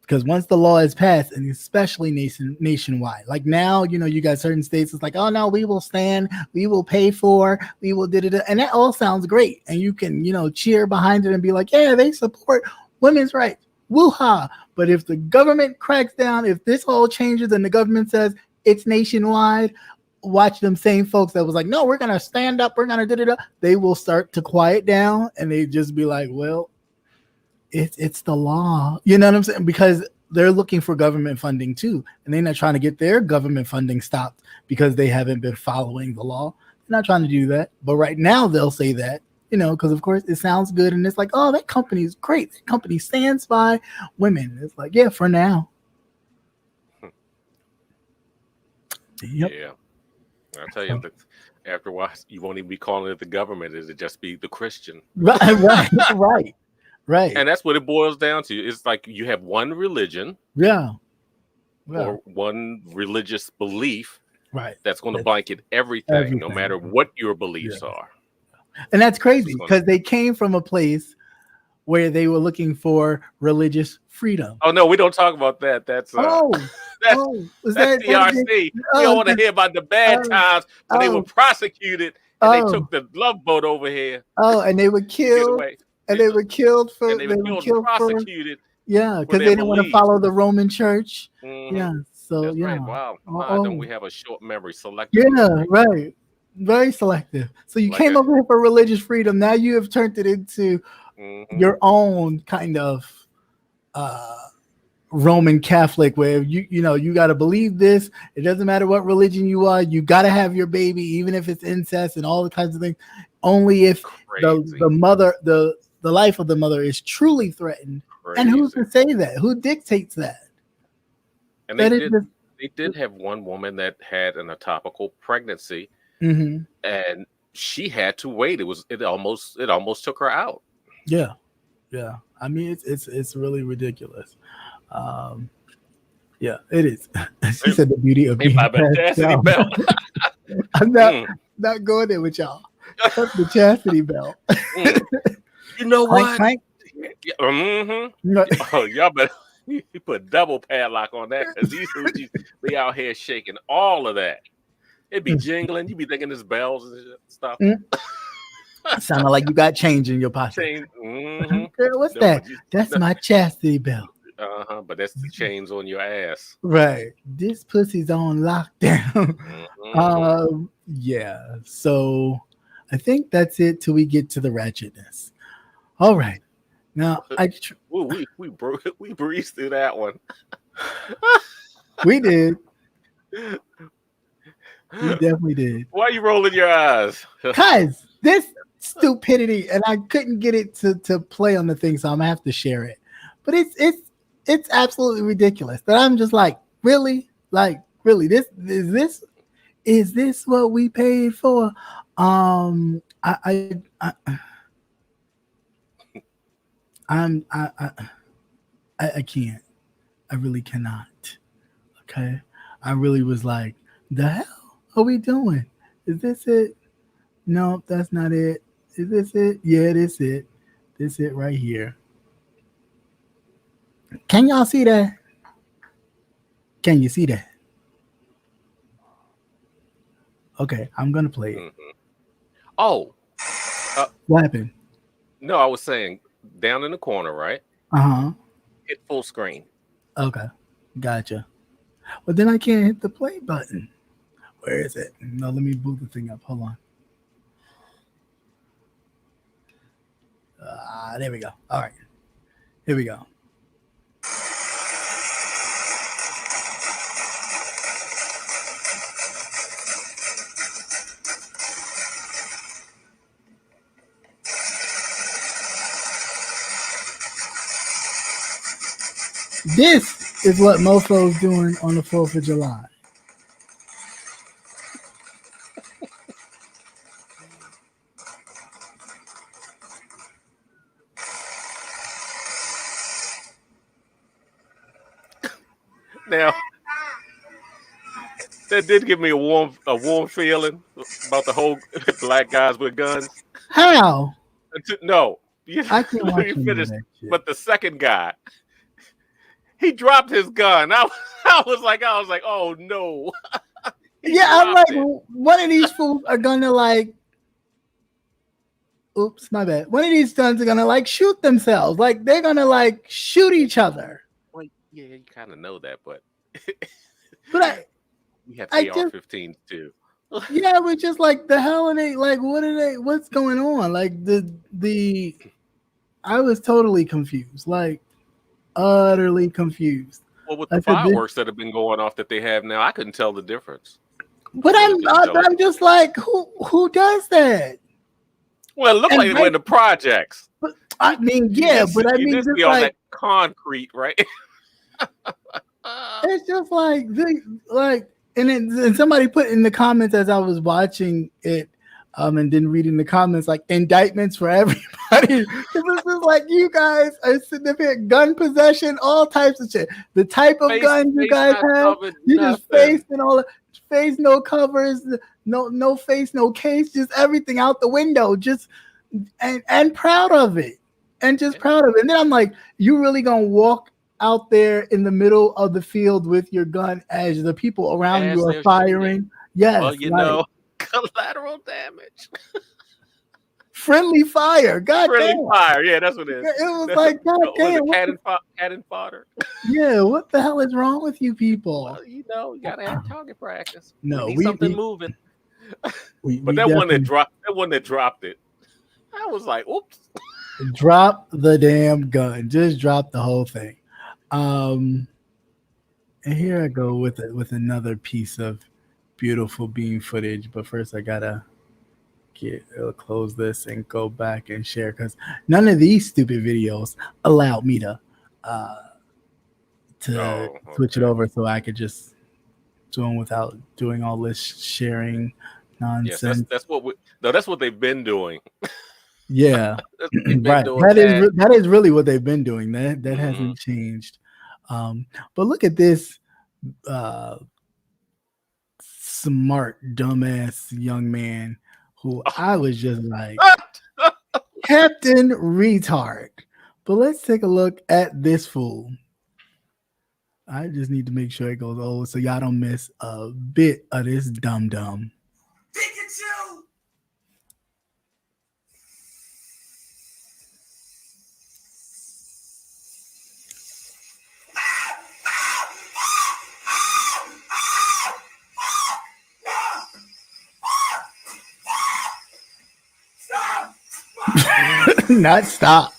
Because once the law is passed, and especially nationwide, like now, you got certain states, it's like, oh no, we will stand, we will pay for, we will da-da-da. And that all sounds great. And you can, cheer behind it and be like, yeah, they support women's rights. Woo-ha. But if the government cracks down, if this all changes and the government says it's nationwide, watch them same folks that was like, no, we're going to stand up, we're going to da-da-da. They will start to quiet down and they just be like, well, it's the law. You know what I'm saying? Because they're looking for government funding too, and they're not trying to get their government funding stopped because they haven't been following the law. They're not trying to do that. But right now they'll say that, because of course it sounds good, and it's like, oh, that company is great. That company stands by women. It's like, yeah, for now. Yep. Yeah. I'll tell you, that after a while, you won't even be calling it the government. It'll just be the Christian. Right. And that's what it boils down to. It's like you have one religion. Yeah. Or one religious belief. Right. That's going to blanket everything, no matter what your beliefs are. And that's crazy because they came from a place where they were looking for religious freedom. Oh no, we don't talk about that. That's that's DRC. We don't want to hear about the bad times when they were prosecuted and they took the love boat over here. Oh, and they were killed. And they were killed for. And they were killed prosecuted. Because they didn't want to follow the Roman Church. Mm-hmm. Yeah. So that's yeah. Right. Wow. Don't we have a short memory? Selective. Yeah. Memory. Right. Very selective. So you came over here for religious freedom. Now you have turned it into your own kind of Roman Catholic, where you got to believe this. It doesn't matter what religion you are. You got to have your baby, even if it's incest and all the kinds of things. Only if the mother, the life of the mother is truly threatened. Crazy. And who can say that? Who dictates that? And they did have one woman that had an ectopical pregnancy, and she had to wait. It almost took her out. Yeah. I mean, it's really ridiculous. Yeah, it is. She said the beauty of being chastity belt. I'm not going there with y'all. That's the chastity belt. You know what? Clank. Oh, y'all better you put double padlock on that because these hoochies be out here shaking all of that. It'd be jingling. You be thinking it's bells and stuff. Sounded like you got change in your pocket. Girl, what's that? That's my chastity belt. But that's the chains on your ass. Right. This pussy's on lockdown. Yeah. So I think that's it till we get to the ratchetness. All right. Now we breezed through that one. We did. We definitely did. Why are you rolling your eyes? Because this stupidity, and I couldn't get it to play on the thing, so I'm gonna have to share it. But it's absolutely ridiculous that I'm just like, really? Like, really? This is this what we paid for? I can't. I really cannot. Okay. I really was like, the hell are we doing? Is this it? No, that's not it. Is this it? Yeah, this it. This it right here. Can y'all see that? Can you see that? Okay, I'm gonna play it. Oh, what happened? No, I was saying down in the corner, right? Hit full screen. Okay, gotcha. But then I can't hit the play button. Where is it? No, let me boot the thing up. Hold on. There we go. All right, here we go. This is what mofo's doing on the 4th of July. Now, that did give me a warm feeling about the whole black guys with guns. How? No, I can't watch finish. But the second guy, he dropped his gun. I was like, oh no. Yeah, I'm like, one of these fools are gonna like. Oops, my bad. One of these guns are gonna like shoot themselves. Like they're gonna like shoot each other. Well, yeah, you kind of know that, but we have AR-15s too. Yeah, we're just like, the hell are they? Like, what are they? What's going on? Like I was totally confused. Like, utterly confused. Well, with the fireworks that have been going off that they have now, I couldn't tell the difference. But I'm just like, who does that? Well, it looked like they were in the projects. But I mean, yeah, but I mean, just be on that concrete, right? It's just like and then somebody put in the comments as I was watching it, and then reading the comments, like indictments for everybody. This is like, you guys are significant gun possession, all types of shit. The type of guns you guys have, you just face and all, face no covers, no face, no case, just everything out the window, just and proud of it, and just proud of it. And then I'm like, you really gonna walk out there in the middle of the field with your gun as the people around you are firing? Shooting. Yes. Well, you know, collateral damage. Friendly fire. God Friendly damn. Fire. Yeah, that's what it is. It was like, God damn. Cannon fodder. Yeah, what the hell is wrong with you people? Well, you know, you gotta have target practice. No, we need something moving. But that one that dropped it, I was like, oops. Drop the damn gun. Just drop the whole thing. And here I go with another piece of beautiful beam footage. But first, I gotta close this and go back and share, because none of these stupid videos allowed me to switch it over, so I could just do them without doing all this sharing nonsense. Yes, that's what they've been doing. Yeah, right. That is really what they've been doing. That hasn't changed. But look at this smart, dumbass young man who I was just like, Captain Retard. But let's take a look at this fool. I just need to make sure it goes over so y'all don't miss a bit of this dum-dum. Pikachu! Not stop.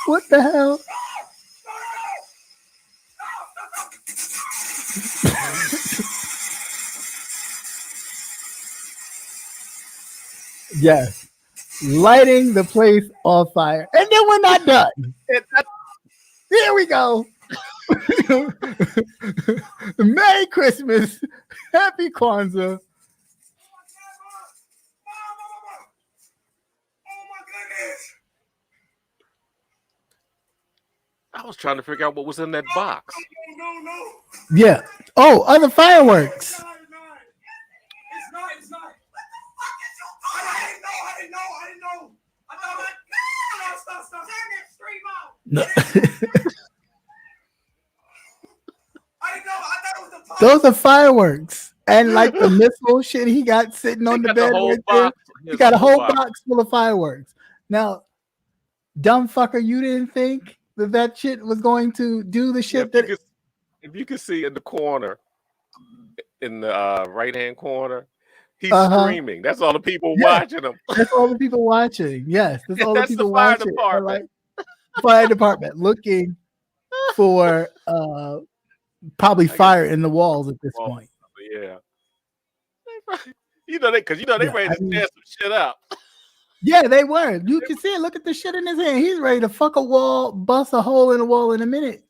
What the hell? Yes. Lighting the place on fire. And then we're not done. Here we go. Merry Christmas. Happy Kwanzaa. I was trying to figure out what was in that box. No. Yeah. Oh, other fireworks. It's not. What the fuck is your I didn't know. I thought, stop. Turn that stream out. No. I didn't know. I thought it was the pump. Those are fireworks. And like the missile shit he got sitting on the bed right there. He got a whole box full of fireworks. Now, dumb fucker, you didn't think that shit was going to do the shit if you can see in the corner, in the right-hand corner, he's screaming. That's all the people watching him. That's all the people watching. Yes, that's all the people watching. Department. Fire department looking for probably fire in the walls at this point. Yeah. They ready to tear some shit up. Yeah, they were. You can see it. Look at the shit in his hand. He's ready to fuck a wall, bust a hole in the wall in a minute.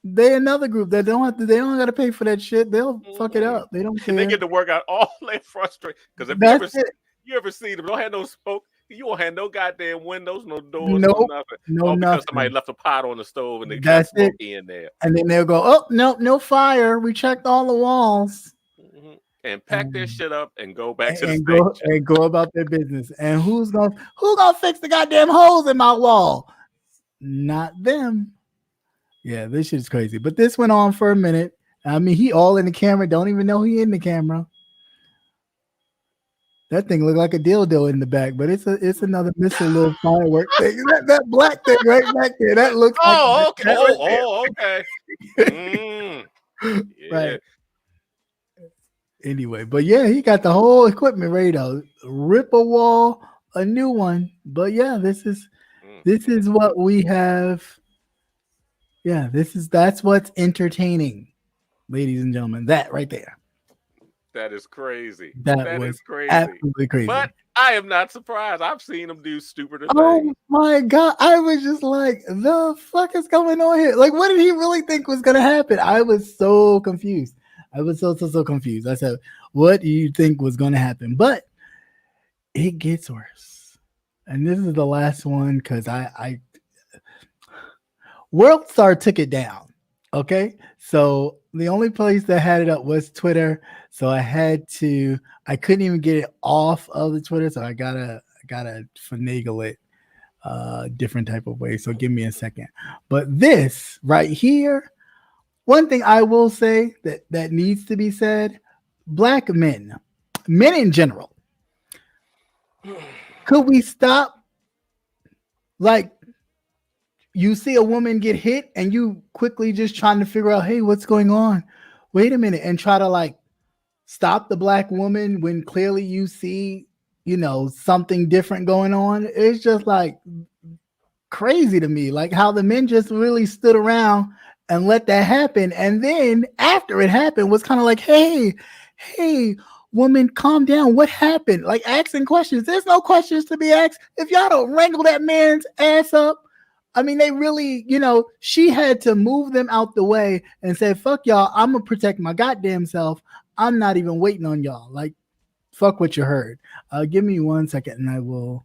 They another group that they don't got to pay for that shit. They'll fuck it up. They don't care. They get to work out all their frustration. Because if you ever see them, don't have no smoke. You won't have no goddamn windows, no doors, no nothing. No, because somebody left a pot on the stove and they got smoky in there. And then they'll go, oh, no fire. We checked all the walls. And pack their shit up and go back to the station. And go about their business. And who's gonna fix the goddamn holes in my wall? Not them. Yeah, this shit's crazy. But this went on for a minute. I mean, he all in the camera. Don't even know he in the camera. That thing looked like a dildo in the back, but it's another missile little firework thing. That black thing right back there. That looks. Okay. Yeah. Right. Anyway, but yeah, he got the whole equipment ready to rip a wall, a new one. But yeah, this is what we have. Yeah, that's what's entertaining, ladies and gentlemen. That right there. That is crazy. That That was is crazy. absolutely crazy. But I am not surprised. I've seen him do stupider Oh things. my god! I was just like, the fuck is going on here? Like, what did he really think was gonna happen? I was so confused. I was so confused. I said, "What do you think was gonna happen?" But it gets worse. And this is the last one because I World Star took it down. Okay. So the only place that had it up was Twitter. So I couldn't even get it off of the Twitter. So I gotta finagle it different type of way. So give me a second. But this right here, one thing I will say that needs to be said, black men in general, could we stop, like, you see a woman get hit and you quickly just trying to figure out, hey, what's going on? Wait a minute, and try to like stop the black woman when clearly you see, something different going on. It's just like crazy to me, like how the men just really stood around and let that happen. And then after it happened was kind of like, hey, woman, calm down. What happened? Like asking questions. There's no questions to be asked. If y'all don't wrangle that man's ass up, I mean, they really, she had to move them out the way and say, fuck y'all, I'm going to protect my goddamn self. I'm not even waiting on y'all. Like, fuck what you heard. Give me 1 second and I will.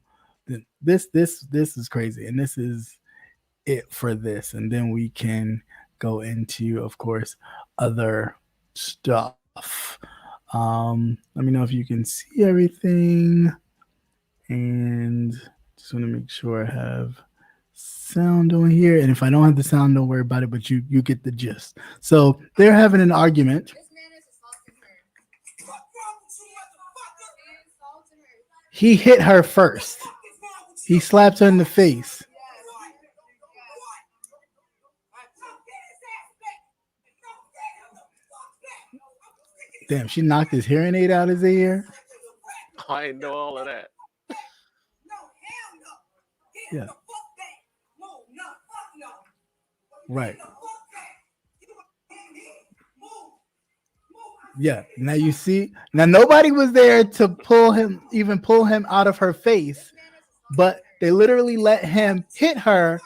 This is crazy. And this is it for this. And then we can go into, of course, other stuff. Let me know if you can see everything. And just want to make sure I have sound on here, and if I don't have the sound, don't worry about it, but you get the gist. So they're having an argument. This man is assaulting her. He hit her first. He slapped her in the face. Damn, she knocked his hearing aid out his ear. I didn't know all of that. Yeah. Right. Yeah. Now you see. Now nobody was there to pull him out of her face, but they literally let him hit her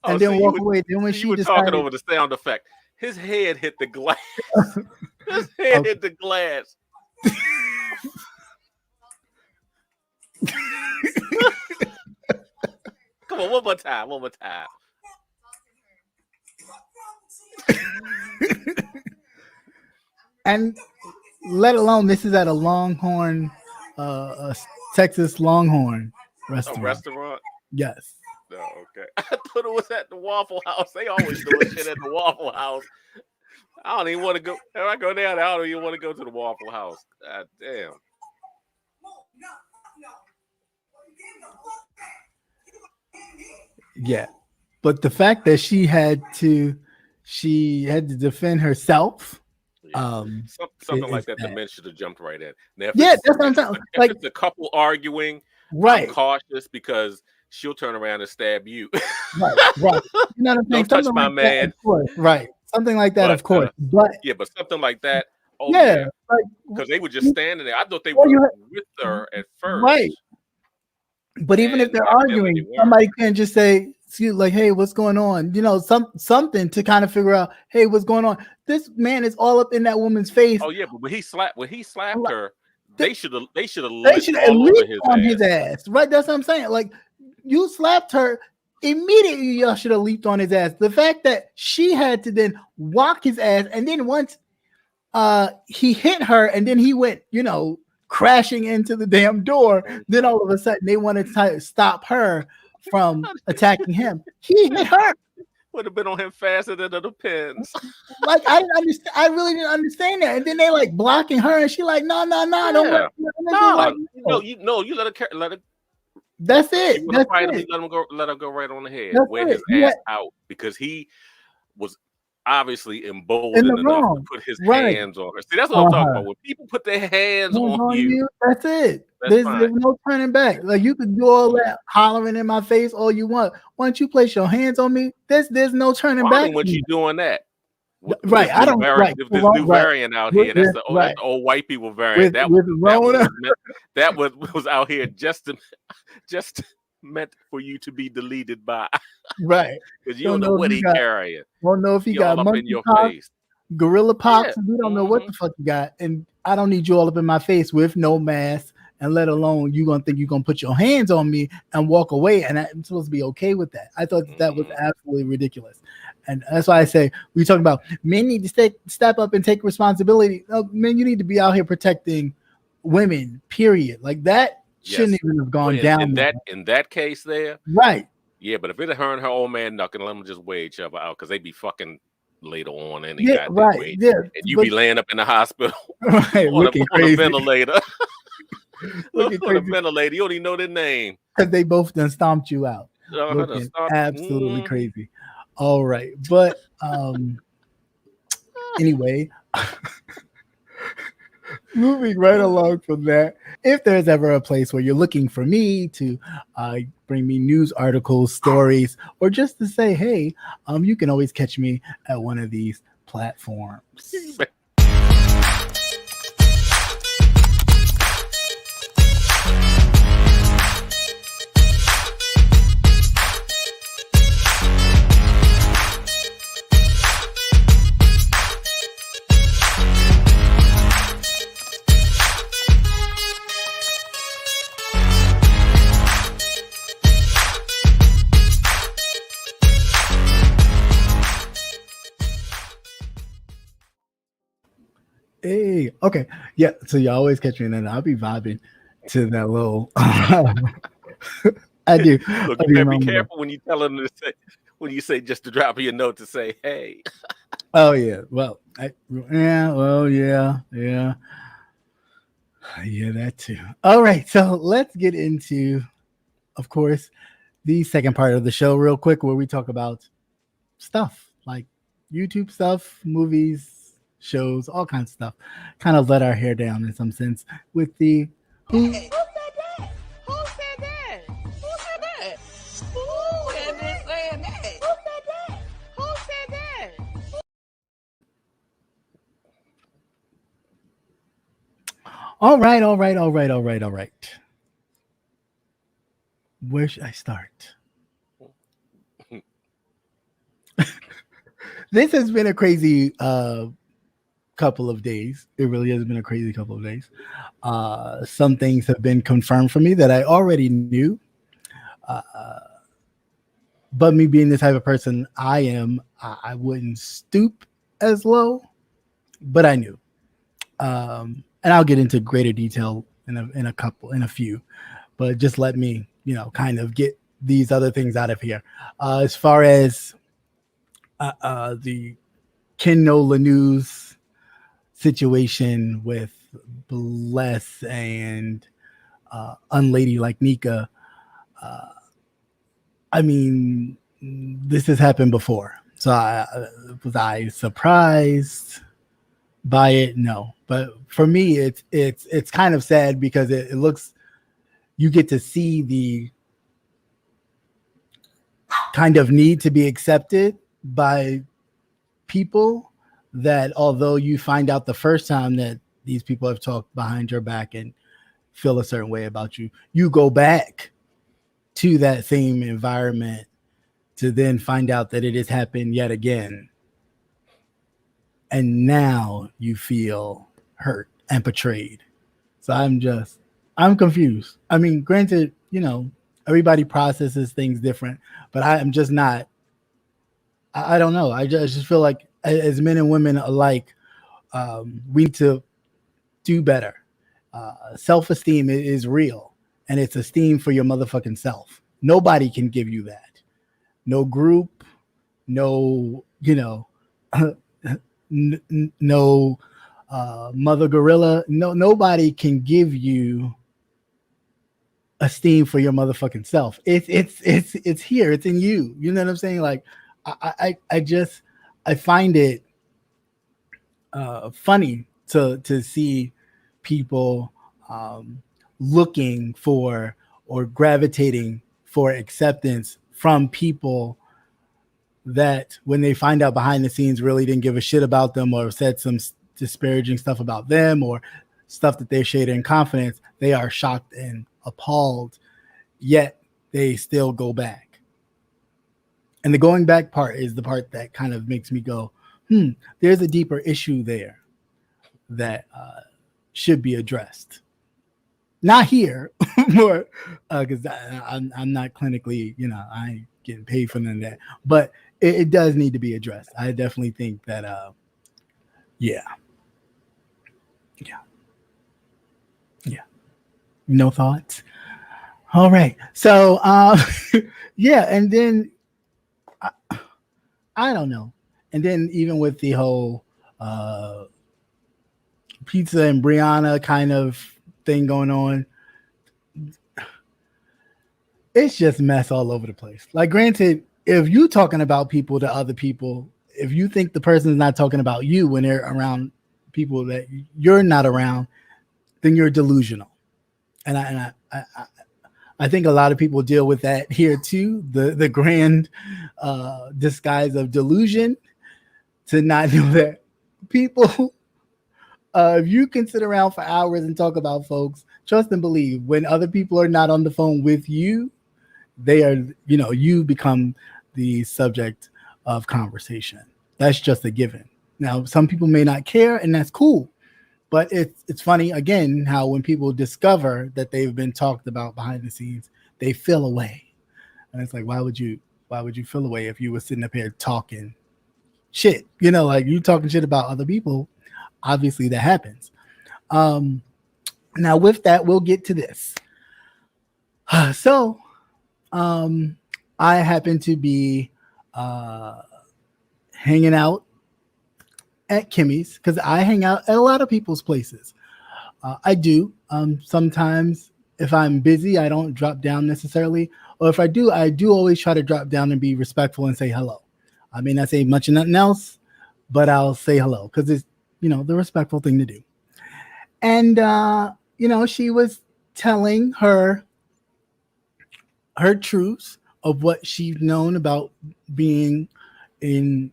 and then walk away. Then when she decided, talking over the sound effect, his head hit the glass. His head hit the glass. Come on, one more time. And let alone this is at a Longhorn, Texas Longhorn restaurant. A restaurant? Yes. No, okay. I thought it was at the Waffle House. They always doing shit at the Waffle House. I don't even want to go. If I go down there, I don't even want to go to the Waffle House. God damn. Yeah. But the fact that she had to defend herself. Yeah. Something like that. The men should have jumped right in. Now, that's what I'm saying. Like it's a couple arguing, right? I'm cautious because she'll turn around and stab you. Right. You know what I'm saying? Don't touch my man. Of course. Right. Something like that, of course. But something like that. Oh yeah, because they were just standing there. I thought they were with her at first. Right. But even if they're arguing, somebody can just say, like, hey, what's going on? Something to kind of figure out, hey, what's going on? This man is all up in that woman's face. Oh yeah, but when he slapped her, they should have on his ass. Right? That's what I'm saying. Like, you slapped her, immediately y'all should have leaped on his ass. The fact that she had to then walk his ass, and then once he hit her, and then he went, crashing into the damn door. Then all of a sudden they wanted to stop her from attacking him. He hit her. Would have been on him faster than the pins. Like, I didn't understand. I really didn't understand that. And then they like blocking her, and she like, no, don't worry. You let her. That's it. Let him go right on the head. Wear his ass out because he was. obviously in emboldened the enough to wrong. put his Right. hands on her. See, that's what I'm On talking her. about. When people put their hands Hands on on you, you. That's it. that's There's fine. no turning back. Like you could do all that hollering in my face all you want. Once you place your hands on me, there's no turning Well, I back. mean, when she's doing that, with Right. this I new don't variant, right. this new variant out here, that's the Right. old white people variant. That With one Rona. was meant, that was out here just meant for you to be deleted by, Right. because you don't know what he carrying. Don't know if he He got all up in your monkeypox, face. gorilla pox. Yeah. We don't know what the fuck you got. And I don't need you all up in my face with no mask. And let alone you gonna think you're gonna put your hands on me and walk away, and I'm supposed to be okay with that. I thought that was absolutely ridiculous, and that's why I say we talk about men need to step up and take responsibility. Men, you need to be out here protecting women. Period. Like that shouldn't even have gone down. In that case, there, right? Yeah, but if it her and her old man knucking, let them just weigh each other out because they be fucking later on any goddamn way. Yeah, and you be laying up in the hospital right, on a ventilator. Looking on a ventilator, you don't even know their name because they both done stomped you out. Looking absolutely crazy. All right, but anyway, moving right along from that, if there's ever a place where you're looking for me to bring me news articles, stories, or just to say hey, you can always catch me at one of these platforms. Hey, okay, yeah. So you always catch me, and then I'll be vibing to that little. I do. Look, you better be careful when you tell them to say, when you say just to drop you a note to say, hey. Oh yeah. Well, yeah. That too. All right. So let's get into, of course, the second part of the show, real quick, where we talk about stuff like YouTube stuff, movies, shows, all kinds of stuff. Kind of let our hair down in some sense with the who said that? Who said that? Who said that? Who had been saying that? Who said that? Who said that? All right. Where should I start? This has been a crazy couple of days. It really has been a crazy couple of days. Some things have been confirmed for me that I already knew. But me being the type of person I am, I wouldn't stoop as low, but I knew. And I'll get into greater detail in a few, but just let me, kind of get these other things out of here. As far as the Ken Nola News situation with Bless and Unladylike Nika, I mean, this has happened before. So was I surprised by it? No, but for me, it's kind of sad because it looks, you get to see the kind of need to be accepted by people that, although you find out the first time that these people have talked behind your back and feel a certain way about you, you go back to that same environment to then find out that it has happened yet again. And now you feel hurt and betrayed. So I'm confused. I mean, granted, everybody processes things different, but I'm just not, I don't know. I just feel like as men and women alike, we need to do better. Self-esteem is real, and it's esteem for your motherfucking self. Nobody can give you that. No group, no, no mother gorilla. No, nobody can give you esteem for your motherfucking self. It's here. It's in you. You know what I'm saying? Like, I I find it funny to see people looking for or gravitating for acceptance from people that when they find out behind the scenes really didn't give a shit about them or said some disparaging stuff about them or stuff that they shared in confidence, they are shocked and appalled, yet they still go back. And the going back part is the part that kind of makes me go, there's a deeper issue there that should be addressed. Not here, more because I'm not clinically, I ain't getting paid for none of that. But it does need to be addressed. I definitely think that, yeah. No thoughts? All right. So, yeah, and then I don't know. And then even with the whole Pizza and Brianna kind of thing going on, it's just mess all over the place. Like, granted, if you talking about people to other people, if you think the person is not talking about you when they're around people that you're not around, then you're delusional. And I think a lot of people deal with that here too. The grand disguise of delusion, to not know that people, if you can sit around for hours and talk about folks, trust and believe, when other people are not on the phone with you, they are, you become the subject of conversation. That's just a given. Now, some people may not care, and that's cool. But it's funny, again, how when people discover that they've been talked about behind the scenes, they feel away. And it's like, why would you feel away if you were sitting up here talking shit? Like, you talking shit about other people. Obviously, that happens. Now, with that, we'll get to this. So, I happen to be hanging out at Kimmy's because I hang out at a lot of people's places. I do. Sometimes if I'm busy, I don't drop down necessarily. Or if I do always try to drop down and be respectful and say hello. I may not say much of nothing else, but I'll say hello because it's, the respectful thing to do. And, she was telling her truths of what she'd known about being in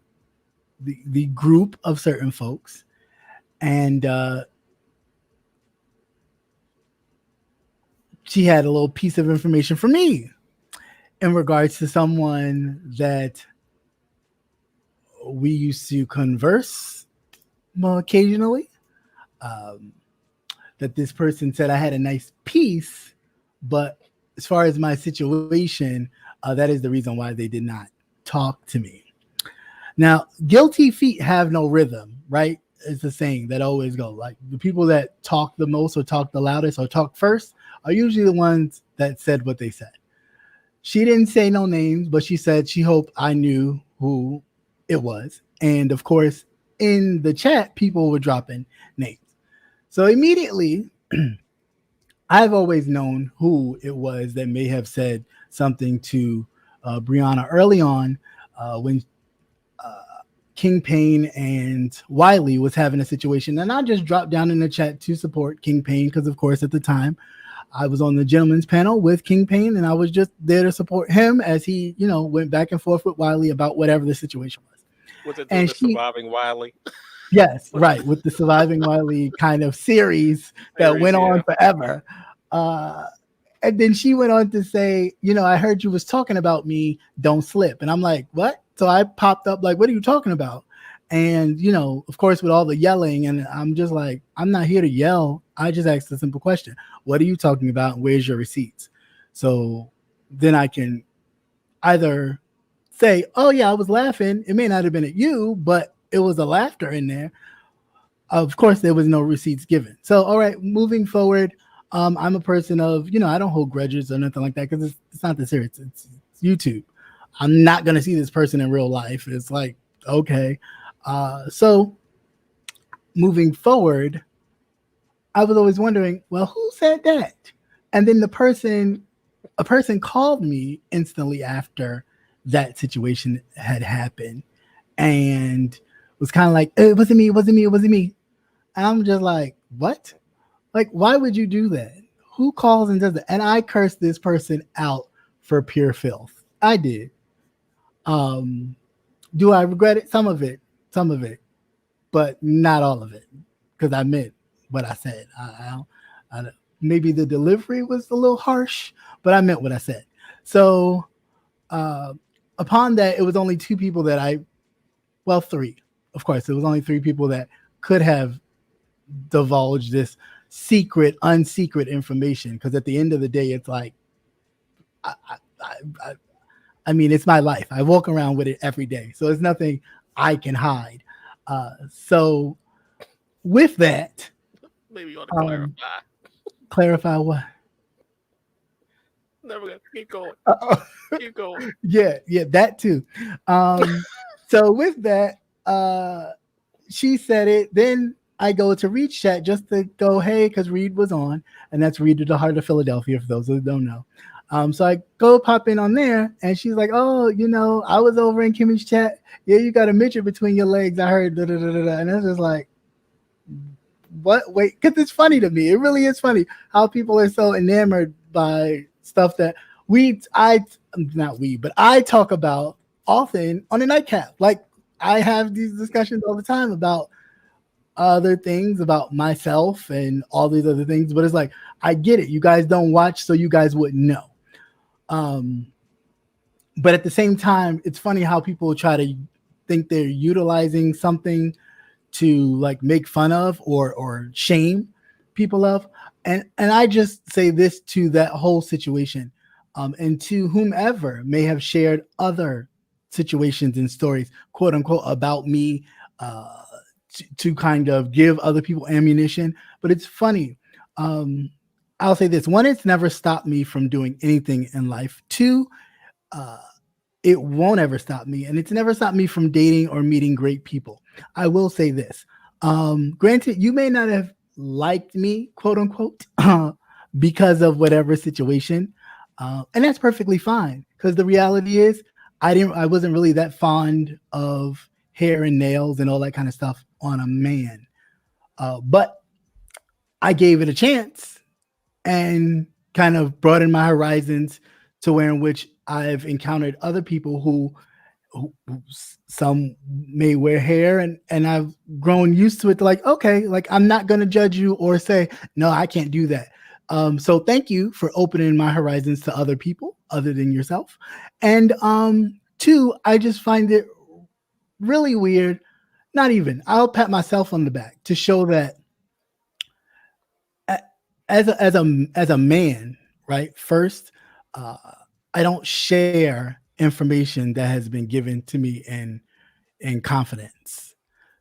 the group of certain folks. And she had a little piece of information for me in regards to someone that we used to converse occasionally. That this person said I had a nice piece, but as far as my situation, that is the reason why they did not talk to me. Now, guilty feet have no rhythm, right? It's the saying that always go. Like, the people that talk the most or talk the loudest or talk first are usually the ones that said what they said. She didn't say no names, but she said she hoped I knew who it was. And of course, in the chat, people were dropping names. So immediately, I've always known who it was that may have said something to Brianna early on when King Payne and Wiley was having a situation. And I just dropped down in the chat to support King Payne because, of course, at the time, I was on the gentleman's panel with King Payne, and I was just there to support him as he, went back and forth with Wiley about whatever the situation was. Was it the surviving Wiley? Yes, right, with the surviving Wiley kind of series that went on forever. And then she went on to say, I heard you was talking about me, don't slip. And I'm like, what? So I popped up like, what are you talking about? And, of course, with all the yelling, and I'm just like, I'm not here to yell. I just asked a simple question. What are you talking about? Where's your receipts? So then I can either say, oh, yeah, I was laughing. It may not have been at you, but it was a laughter in there. Of course, there was no receipts given. So, all right, moving forward, I'm a person of, I don't hold grudges or nothing like that because it's not that serious. It's YouTube. I'm not going to see this person in real life. It's like, okay. So moving forward, I was always wondering, well, who said that? And then a person called me instantly after that situation had happened. and was kind of like, it wasn't me, it wasn't me, it wasn't me. And I'm just like, what? Like, why would you do that? Who calls and does that? And I cursed this person out for pure filth. I did. Do I regret it? Some of it, but not all of it, because I meant what I said. I maybe the delivery was a little harsh, but I meant what I said. So upon that, it was only two people that three. Of course, it was only three people that could have divulged this unsecret information. Because at the end of the day, it's like, I mean, it's my life. I walk around with it every day, so it's nothing I can hide. So with that, maybe you want to clarify. Clarify what? Never gonna keep going. Keep going. Yeah, that too. So with that, she said it. Then I go to Reed's chat just to go, hey, because Reed was on, and that's Reed to the Heart of Philadelphia, for those who don't know. So I go pop in on there, and she's like, oh, I was over in Kimmy's chat. Yeah, you got a midget between your legs. I heard, da, da, da, da, da. And it's just like, what? Wait, because it's funny to me. It really is funny how people are so enamored by stuff that I talk about often on a nightcap. Like, I have these discussions all the time about other things, about myself and all these other things. But it's like, I get it. You guys don't watch, so you guys wouldn't know. But at the same time, it's funny how people try to think they're utilizing something to like make fun of or shame people of. And I just say this to that whole situation, and to whomever may have shared other situations and stories, quote unquote, about me, to kind of give other people ammunition. But it's funny. I'll say this: one, it's never stopped me from doing anything in life. Two, it won't ever stop me, and it's never stopped me from dating or meeting great people. I will say this. Granted, you may not have liked me, quote unquote, because of whatever situation. And that's perfectly fine, because the reality is I wasn't really that fond of hair and nails and all that kind of stuff on a man. But I gave it a chance and kind of broadened my horizons to where in which I've encountered other people who some may wear hair, and I've grown used to it. Like, okay, like I'm not going to judge you or say, no, I can't do that. So thank you for opening my horizons to other people other than yourself. And two, I just find it really weird. Not even, I'll pat myself on the back to show that as a man, right? First, I don't share information that has been given to me in confidence.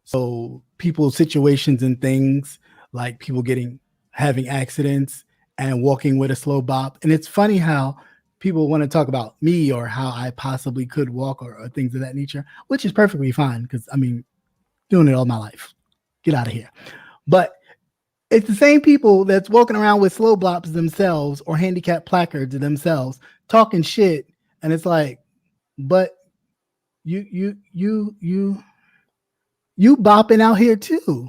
So people's situations and things, like people having accidents and walking with a slow bop. And it's funny how people want to talk about me or how I possibly could walk or things of that nature, which is perfectly fine, because I mean, doing it all my life. Get out of here. But it's the same people that's walking around with slow bops themselves or handicap placards themselves talking shit. And it's like, but you bopping out here too.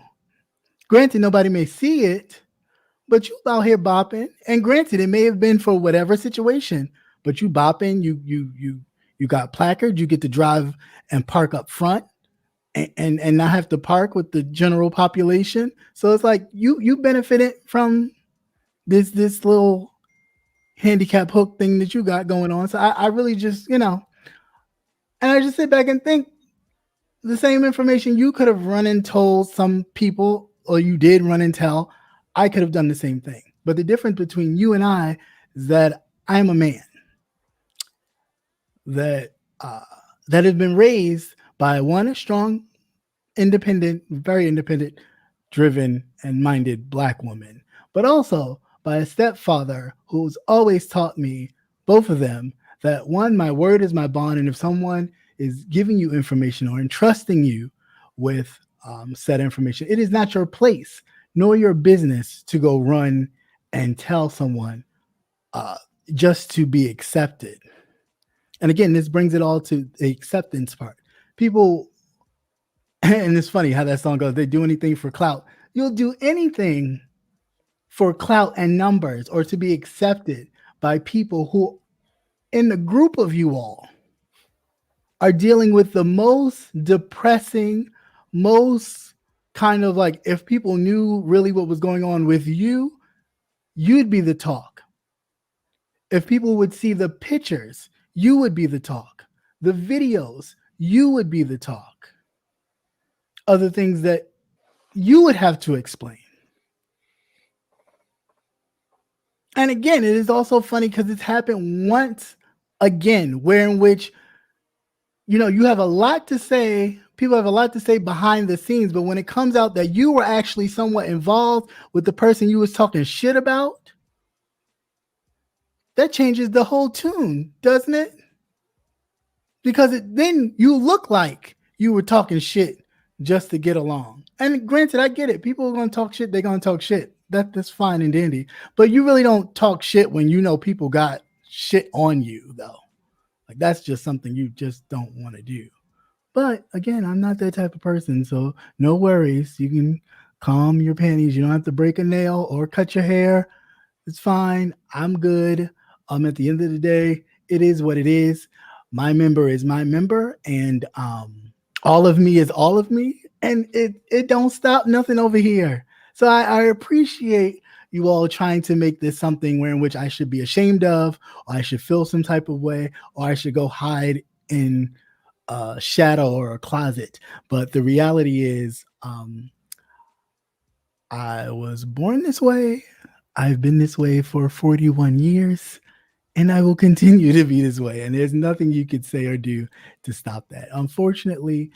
Granted, nobody may see it, but you out here bopping. And granted, it may have been for whatever situation, but you bopping, you got placards, you get to drive and park up front and not have to park with the general population. So it's like you benefited from this little handicap hook thing that you got going on. So I really just, and I just sit back and think the same information you could have run and told some people, or you did run and tell, I could have done the same thing. But the difference between you and I is that I am a man that has been raised by one strong, independent, very independent, driven, and minded Black woman, but also by a stepfather who's always taught me, both of them, that one, my word is my bond, and if someone is giving you information or entrusting you with said information, it is not your place nor your business to go run and tell someone just to be accepted. And again, this brings it all to the acceptance part. People And it's funny how that song goes. They do anything for clout. You'll do anything for clout and numbers, or to be accepted by people who, in the group of you all, are dealing with the most depressing, most kind of like, if people knew really what was going on with you, you'd be the talk. If people would see the pictures, you would be the talk. The videos, you would be the talk. Other things that you would have to explain. And again, it is also funny because it's happened once again, where in which, you have a lot to say. People have a lot to say behind the scenes, but when it comes out that you were actually somewhat involved with the person you was talking shit about, that changes the whole tune, doesn't it? Because then you look like you were talking shit just to get along. And granted, I get it. People are going to talk shit. They're going to talk shit. That's fine and dandy. But you really don't talk shit when you know people got shit on you, though. Like, that's just something you just don't want to do. But again, I'm not that type of person. So no worries. You can calm your panties. You don't have to break a nail or cut your hair. It's fine. I'm good. At the end of the day, it is what it is. My member is my member, and all of me is all of me, and it don't stop nothing over here. So I appreciate you all trying to make this something where in which I should be ashamed of, or I should feel some type of way, or I should go hide in a shadow or a closet. But the reality is, I was born this way. I've been this way for 41 years. And I will continue to be this way. And there's nothing you could say or do to stop that. Unfortunately,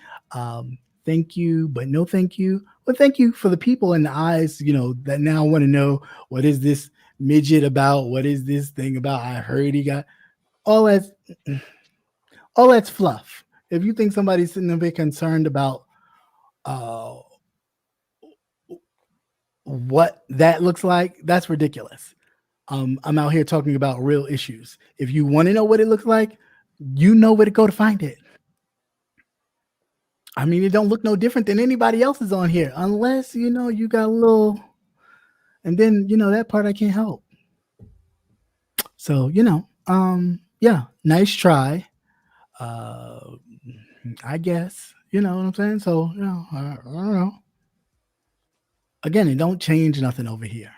thank you, but no thank you. But thank you for the people in the eyes, that now want to know, what is this midget about? What is this thing about? I heard he got all that's fluff. If you think somebody's sitting there concerned about what that looks like, that's ridiculous. I'm out here talking about real issues. If you want to know what it looks like, you know where to go to find it. I mean, it don't look no different than anybody else's on here, unless, you got a little, and then, that part I can't help. So, yeah, nice try. I guess, you know what I'm saying? So, I don't know. Again, it don't change nothing over here.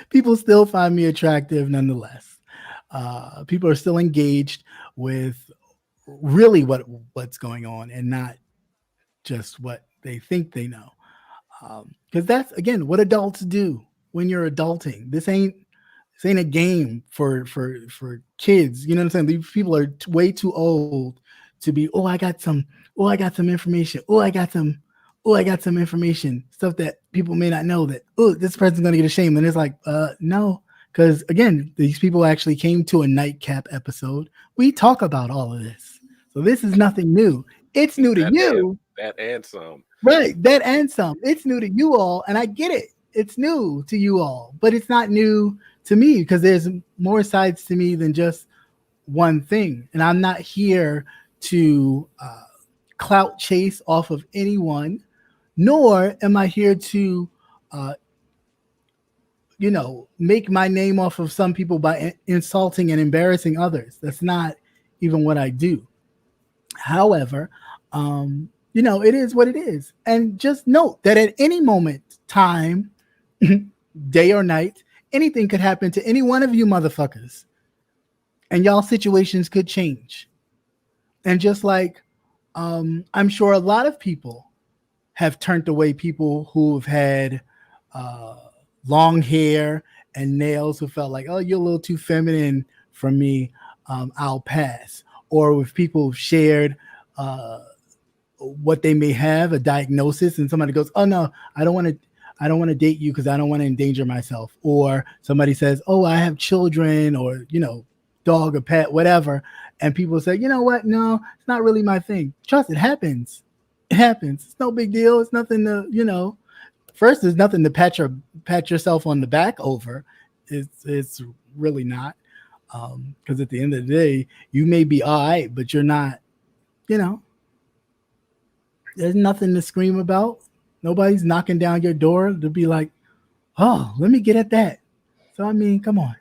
People still find me attractive nonetheless. People are still engaged with really what's going on, and not just what they think they know. Because that's, again, what adults do when you're adulting. This ain't a game for kids. You know what I'm saying? These people are way too old to be, I got some information. I got some information, stuff that people may not know, that, this person's going to get ashamed. And it's like, no, because again, these people actually came to a nightcap episode. We talk about all of this. So this is nothing new. It's new to you. That and some. Right. That and some. It's new to you all. And I get it. It's new to you all, but it's not new to me, because there's more sides to me than just one thing. And I'm not here to clout chase off of anyone, nor am I here to, make my name off of some people by insulting and embarrassing others. That's not even what I do. However, it is what it is. And just note that at any moment, time, day or night, anything could happen to any one of you motherfuckers. And y'all situations could change. And just like, I'm sure a lot of people have turned away people who have had long hair and nails, who felt like, you're a little too feminine for me, I'll pass. Or with people who've shared what they may have, a diagnosis, and somebody goes, no, I don't want to date you because I don't want to endanger myself. Or somebody says, I have children, or, dog or pet, whatever. And people say, you know what? No, it's not really my thing. Trust, it happens. It happens. It's no big deal. It's nothing to, first, there's nothing to pat yourself on the back over. It's really not. Because at the end of the day, you may be all right, but you're not, There's nothing to scream about. Nobody's knocking down your door to be like, oh, let me get at that. So, I mean, come on.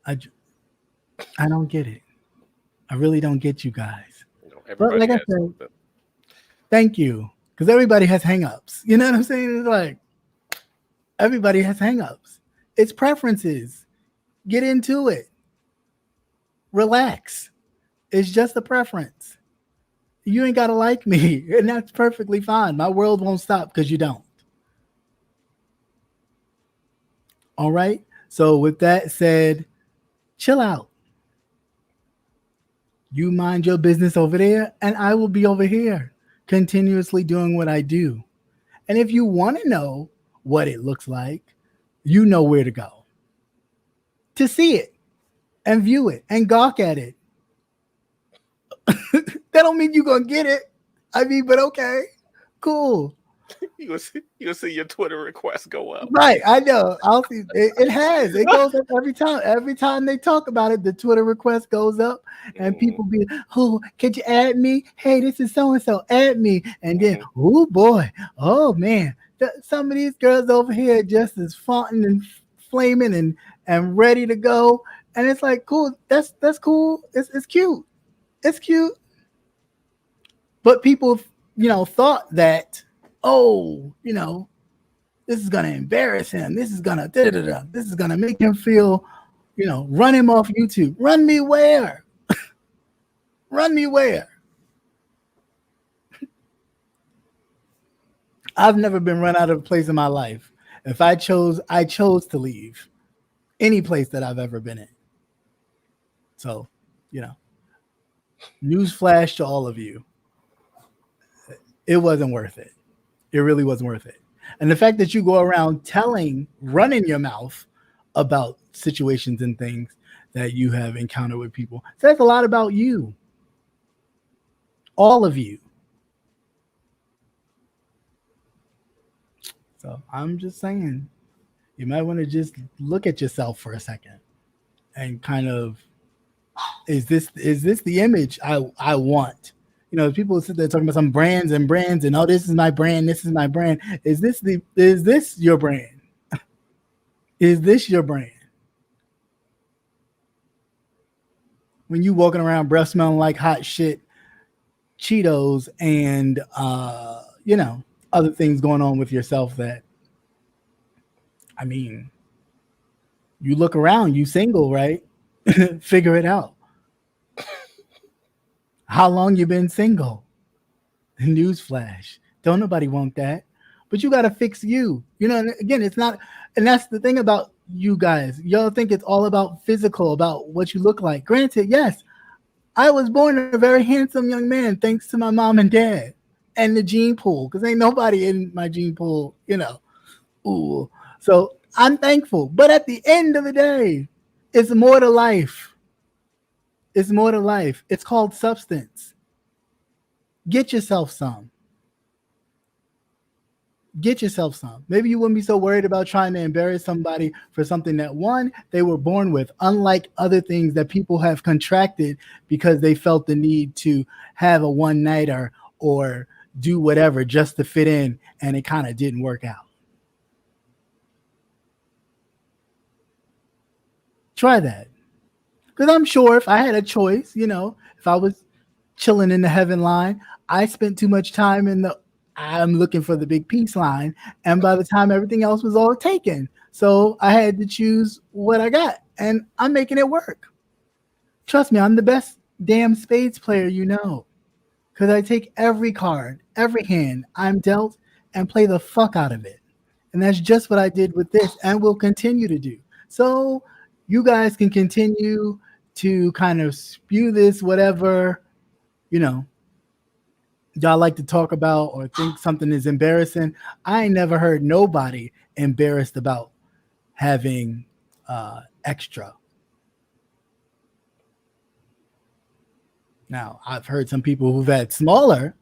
I, I don't get it. I really don't get you guys. But Everybody like I has said, something. thank you. Because everybody has hangups. You know what I'm saying? It's like everybody has hangups. It's preferences. Get into it. Relax. It's just a preference. You ain't got to like me. And that's perfectly fine. My world won't stop because you don't. All right. So, with that said, chill out. You mind your business over there, and I will be over here continuously doing what I do. And if you want to know what it looks like, you know where to go to see it and view it and gawk at it. That don't mean you're going to get it. I mean, but okay, cool. You'll see your Twitter requests go up. Right, I know. I'll see. It has. It goes up every time. Every time they talk about it, the Twitter request goes up, and people be, "Oh, could you add me? Hey, this is so and so. Add me." And then, oh boy, oh man, some of these girls over here just as flaunting and flaming and ready to go. And it's like, cool. That's cool. It's cute. It's cute. But people, thought that, oh, this is gonna embarrass him. This is gonna This is gonna make him feel, run him off YouTube. Run me where? Run me where? I've never been run out of a place in my life. If I chose to leave any place that I've ever been in. So, newsflash to all of you. It wasn't worth it. It really wasn't worth it. And the fact that you go around running your mouth about situations and things that you have encountered with people says a lot about you. All of you. So I'm just saying, you might want to just look at yourself for a second and kind of, is this the image I want? People sit there talking about some brands and oh, this is my brand, this is my brand. Is this your brand? Is this your brand? When you walking around breath smelling like hot shit, Cheetos, and other things going on with yourself that, I mean, you look around, you single, right? Figure it out. How long you been single? Newsflash. Don't nobody want that. But you got to fix you. Again, it's not, and that's the thing about you guys. Y'all think it's all about physical, about what you look like. Granted, yes, I was born a very handsome young man thanks to my mom and dad and the gene pool, because ain't nobody in my gene pool, Ooh. So I'm thankful. But at the end of the day, it's more to life. It's more to life. It's called substance. Get yourself some. Get yourself some. Maybe you wouldn't be so worried about trying to embarrass somebody for something that, one, they were born with, unlike other things that people have contracted because they felt the need to have a one-nighter or do whatever just to fit in, and it kind of didn't work out. Try that. Because I'm sure if I had a choice, if I was chilling in the heaven line, I spent too much time in the I'm looking for the big peace line. And by the time everything else was all taken. So I had to choose what I got. And I'm making it work. Trust me, I'm the best damn spades player because I take every card, every hand I'm dealt, and play the fuck out of it. And that's just what I did with this and will continue to do. So you guys can continue to kind of spew this, whatever, y'all like to talk about or think something is embarrassing. I ain't never heard nobody embarrassed about having extra. Now, I've heard some people who've had smaller,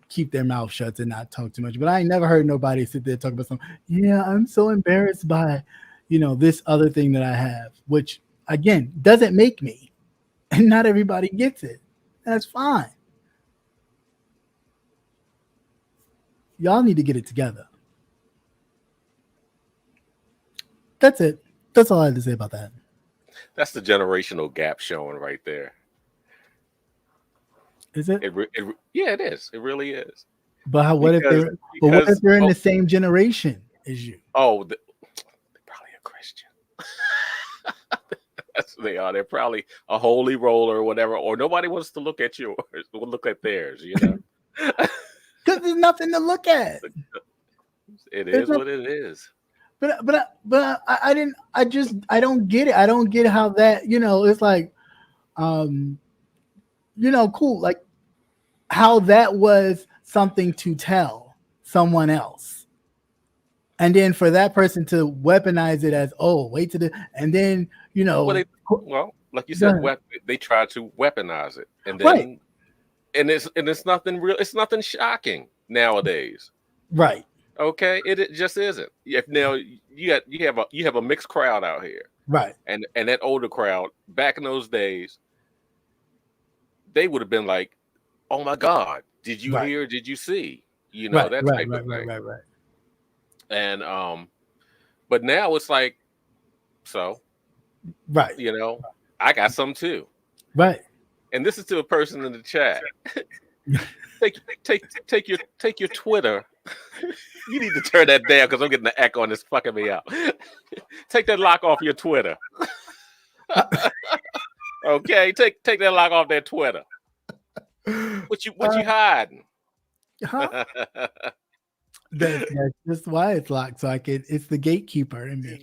keep their mouth shut and not talk too much. But I ain't never heard nobody sit there talk about something. Yeah, I'm so embarrassed by, this other thing that I have, which, again, doesn't make me. And not everybody gets it. That's fine. y'all need to get it together. That's it. That's all I had to say about that. That's the generational gap showing right there. Is it? Yeah, it is. It really is. But what if Because they're in the same generation as you? They're probably a Christian. That's what they are. They're probably a holy roller or whatever, or nobody wants to look at yours. We'll look at theirs, you know. Because there's nothing to look at. It is what it is. But I didn't. I don't get it. I don't get how that. It's like, cool. Like how that was something to tell someone else, and then for that person to weaponize it as, oh, wait to the, and then Well, like you said, they try to weaponize it, and then right. and it's nothing real. It's nothing shocking nowadays. Right. Okay, it just isn't. If now you have a mixed crowd out here, right? And that older crowd back in those days, they would have been like, "Oh my God, did you hear? Did you see? That type of thing." Right. And but now it's like, so, right? I got some too, right? And this is to a person in the chat. take your Twitter. You need to turn that down because I'm getting the echo and it's fucking me out. Take that lock off your Twitter. Okay, take that lock off their Twitter. What you hiding? Huh? That's just why it's locked, so it's the gatekeeper in me.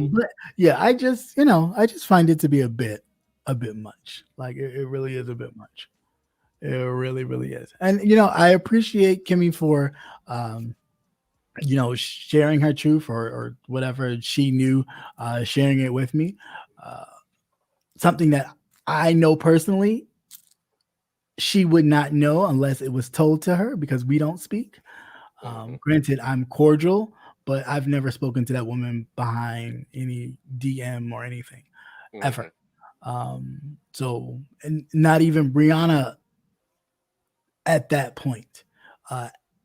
But yeah, I just find it to be a bit much. Like it really is a bit much. It really, really is. And I appreciate Kimmy for sharing her truth or whatever she knew, sharing it with me. Something that I know personally, she would not know unless it was told to her because we don't speak. Granted, I'm cordial, but I've never spoken to that woman behind any DM or anything ever. So, and not even Brianna at that point.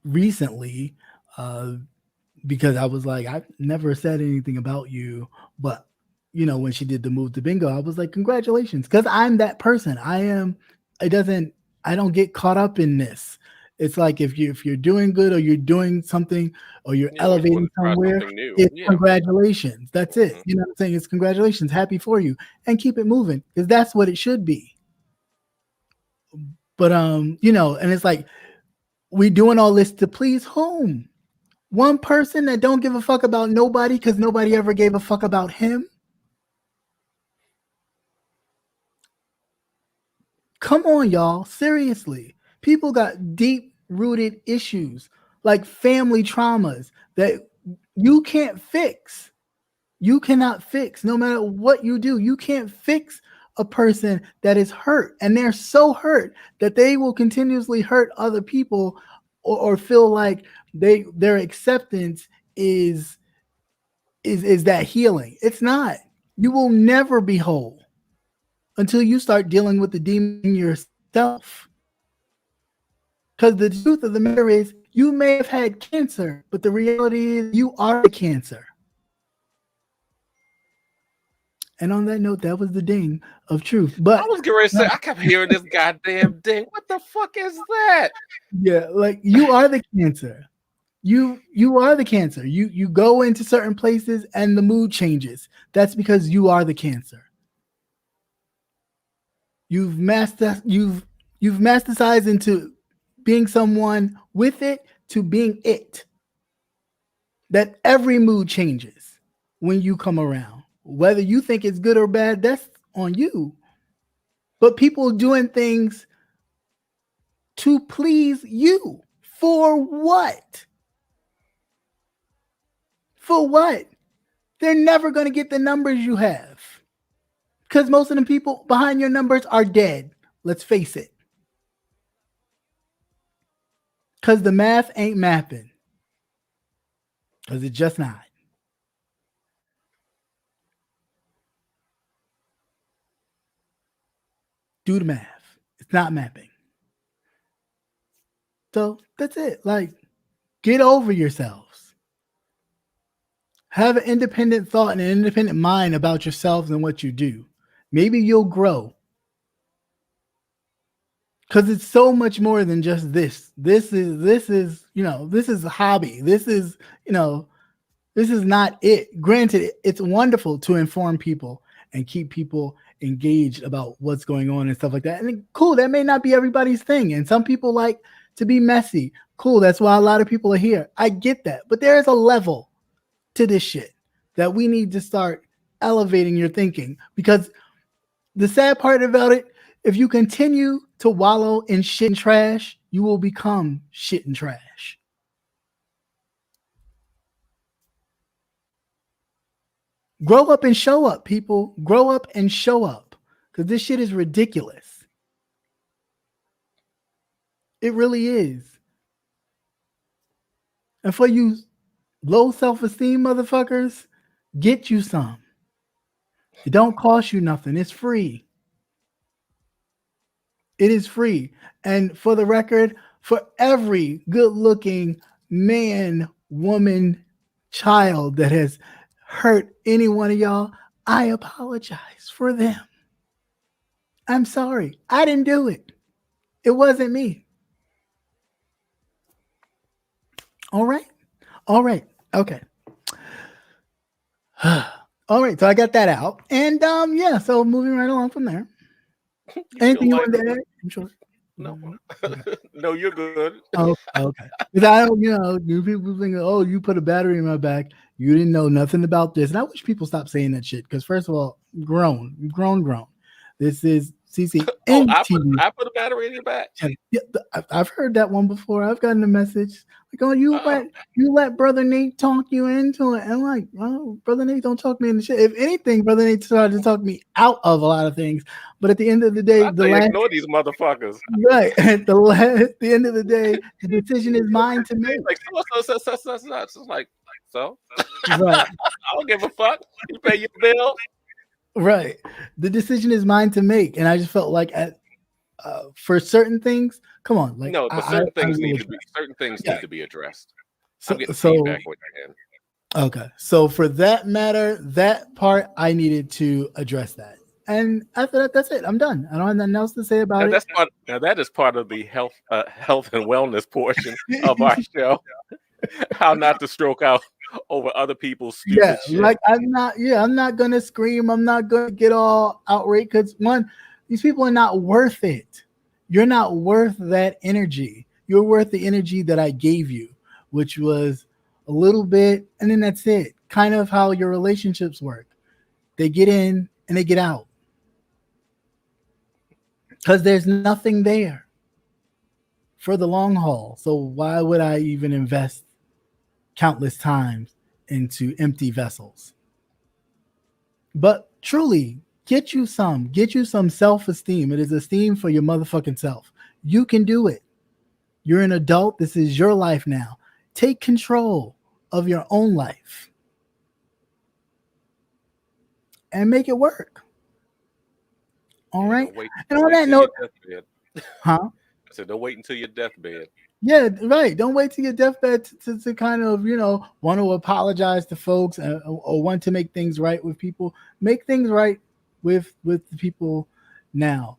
Recently, because I was like, I've never said anything about you, but when she did the move to bingo, I was like, congratulations, because I'm that person. I don't get caught up in this. It's like if you're doing good or you're doing something or you're elevating somewhere, it's congratulations. That's it. You know what I'm saying? It's congratulations. Happy for you. And keep it moving because that's what it should be. But and it's like we doing all this to please whom? One person that don't give a fuck about nobody because nobody ever gave a fuck about him? Come on, y'all. Seriously. People got deep-rooted issues like family traumas that you can't fix. You cannot fix. No matter what you do, you can't fix a person that is hurt. And they're so hurt that they will continuously hurt other people or feel like their acceptance is that healing. It's not. You will never be whole until you start dealing with the demon yourself. Because the truth of the matter is, you may have had cancer, but the reality is you are the cancer. And on that note, that was the ding of truth. But I was getting ready to say, I kept hearing this goddamn ding. What the fuck is that? Yeah, like you are the cancer. You are the cancer. You go into certain places and the mood changes. That's because you are the cancer. You've masterized into being someone with it to being it. That every mood changes when you come around. Whether you think it's good or bad, that's on you. But people doing things to please you. For what? For what? They're never going to get the numbers you have. Because most of the people behind your numbers are dead. Let's face it. Because the math ain't mapping. Because it's just not. Do the math. It's not mapping. So that's it. Like, Get over yourselves. Have an independent thought and an independent mind about yourselves and what you do. Maybe you'll grow. Because it's so much more than just this. This is, this is a hobby. This is not it. Granted, it's wonderful to inform people and keep people engaged about what's going on and stuff like that. And cool, that may not be everybody's thing. And some people like to be messy. Cool, that's why a lot of people are here. I get that. But there is a level to this shit that we need to start elevating your thinking. Because the sad part about it, if you continue to wallow in shit and trash, you will become shit and trash. Grow up and show up, people. Grow up and show up. Because this shit is ridiculous. It really is. And for you low self-esteem motherfuckers, get you some. It don't cost you nothing. It's free. It is free. And for the record, for every good-looking man, woman, child that has hurt any one of y'all, I apologize for them. I'm sorry. I didn't do it. It wasn't me. All right. Okay. All right. So I got that out. And yeah, so moving right along from there. Anything you want to add? I'm sure. No. No, you're good. Oh, okay. Because I don't, you people think, oh, you put a battery in my back. You didn't know nothing about this. And I wish people stop saying that shit. Because first of all, grown. This is CCNTV. I put a battery in your back. Yeah, I've heard that one before. I've gotten a message like, "Oh, you let Brother Nate talk you into it." And I'm like, "Oh, Brother Nate don't talk me into shit. If anything, Brother Nate tried to talk me out of a lot of things. But at the end of the day, ignore these motherfuckers. Right. At the end of the day, the decision is mine to make. Like so. Like so. Right. I don't give a fuck. You pay your bills. Right. The decision is mine to make. And I just felt like for certain things, come on. Like, no, but certain things need to be addressed. I'm getting feedback with your hand. Okay. So for that matter, that part, I needed to address that. And after that, that's it. I'm done. I don't have nothing else to say about it. That is part of the health and wellness portion of our show. How not to stroke out over other people's stupid shit. Like I'm not gonna scream. I'm not gonna get all outraged because these people are not worth it. You're not worth that energy. You're worth the energy that I gave you, which was a little bit, and then that's it. Kind of how your relationships work. They get in and they get out. Because there's nothing there for the long haul. So why would I even invest countless times into empty vessels? But truly, get you some self-esteem. It is esteem for your motherfucking self. You can do it. You're an adult. This is your life now. Take control of your own life and make it work. All right. And on that note, huh? I said, don't wait until your deathbed. Yeah, right. Don't wait till your deathbed to kind of, want to apologize to folks or want to make things right with people. Make things right with the people now.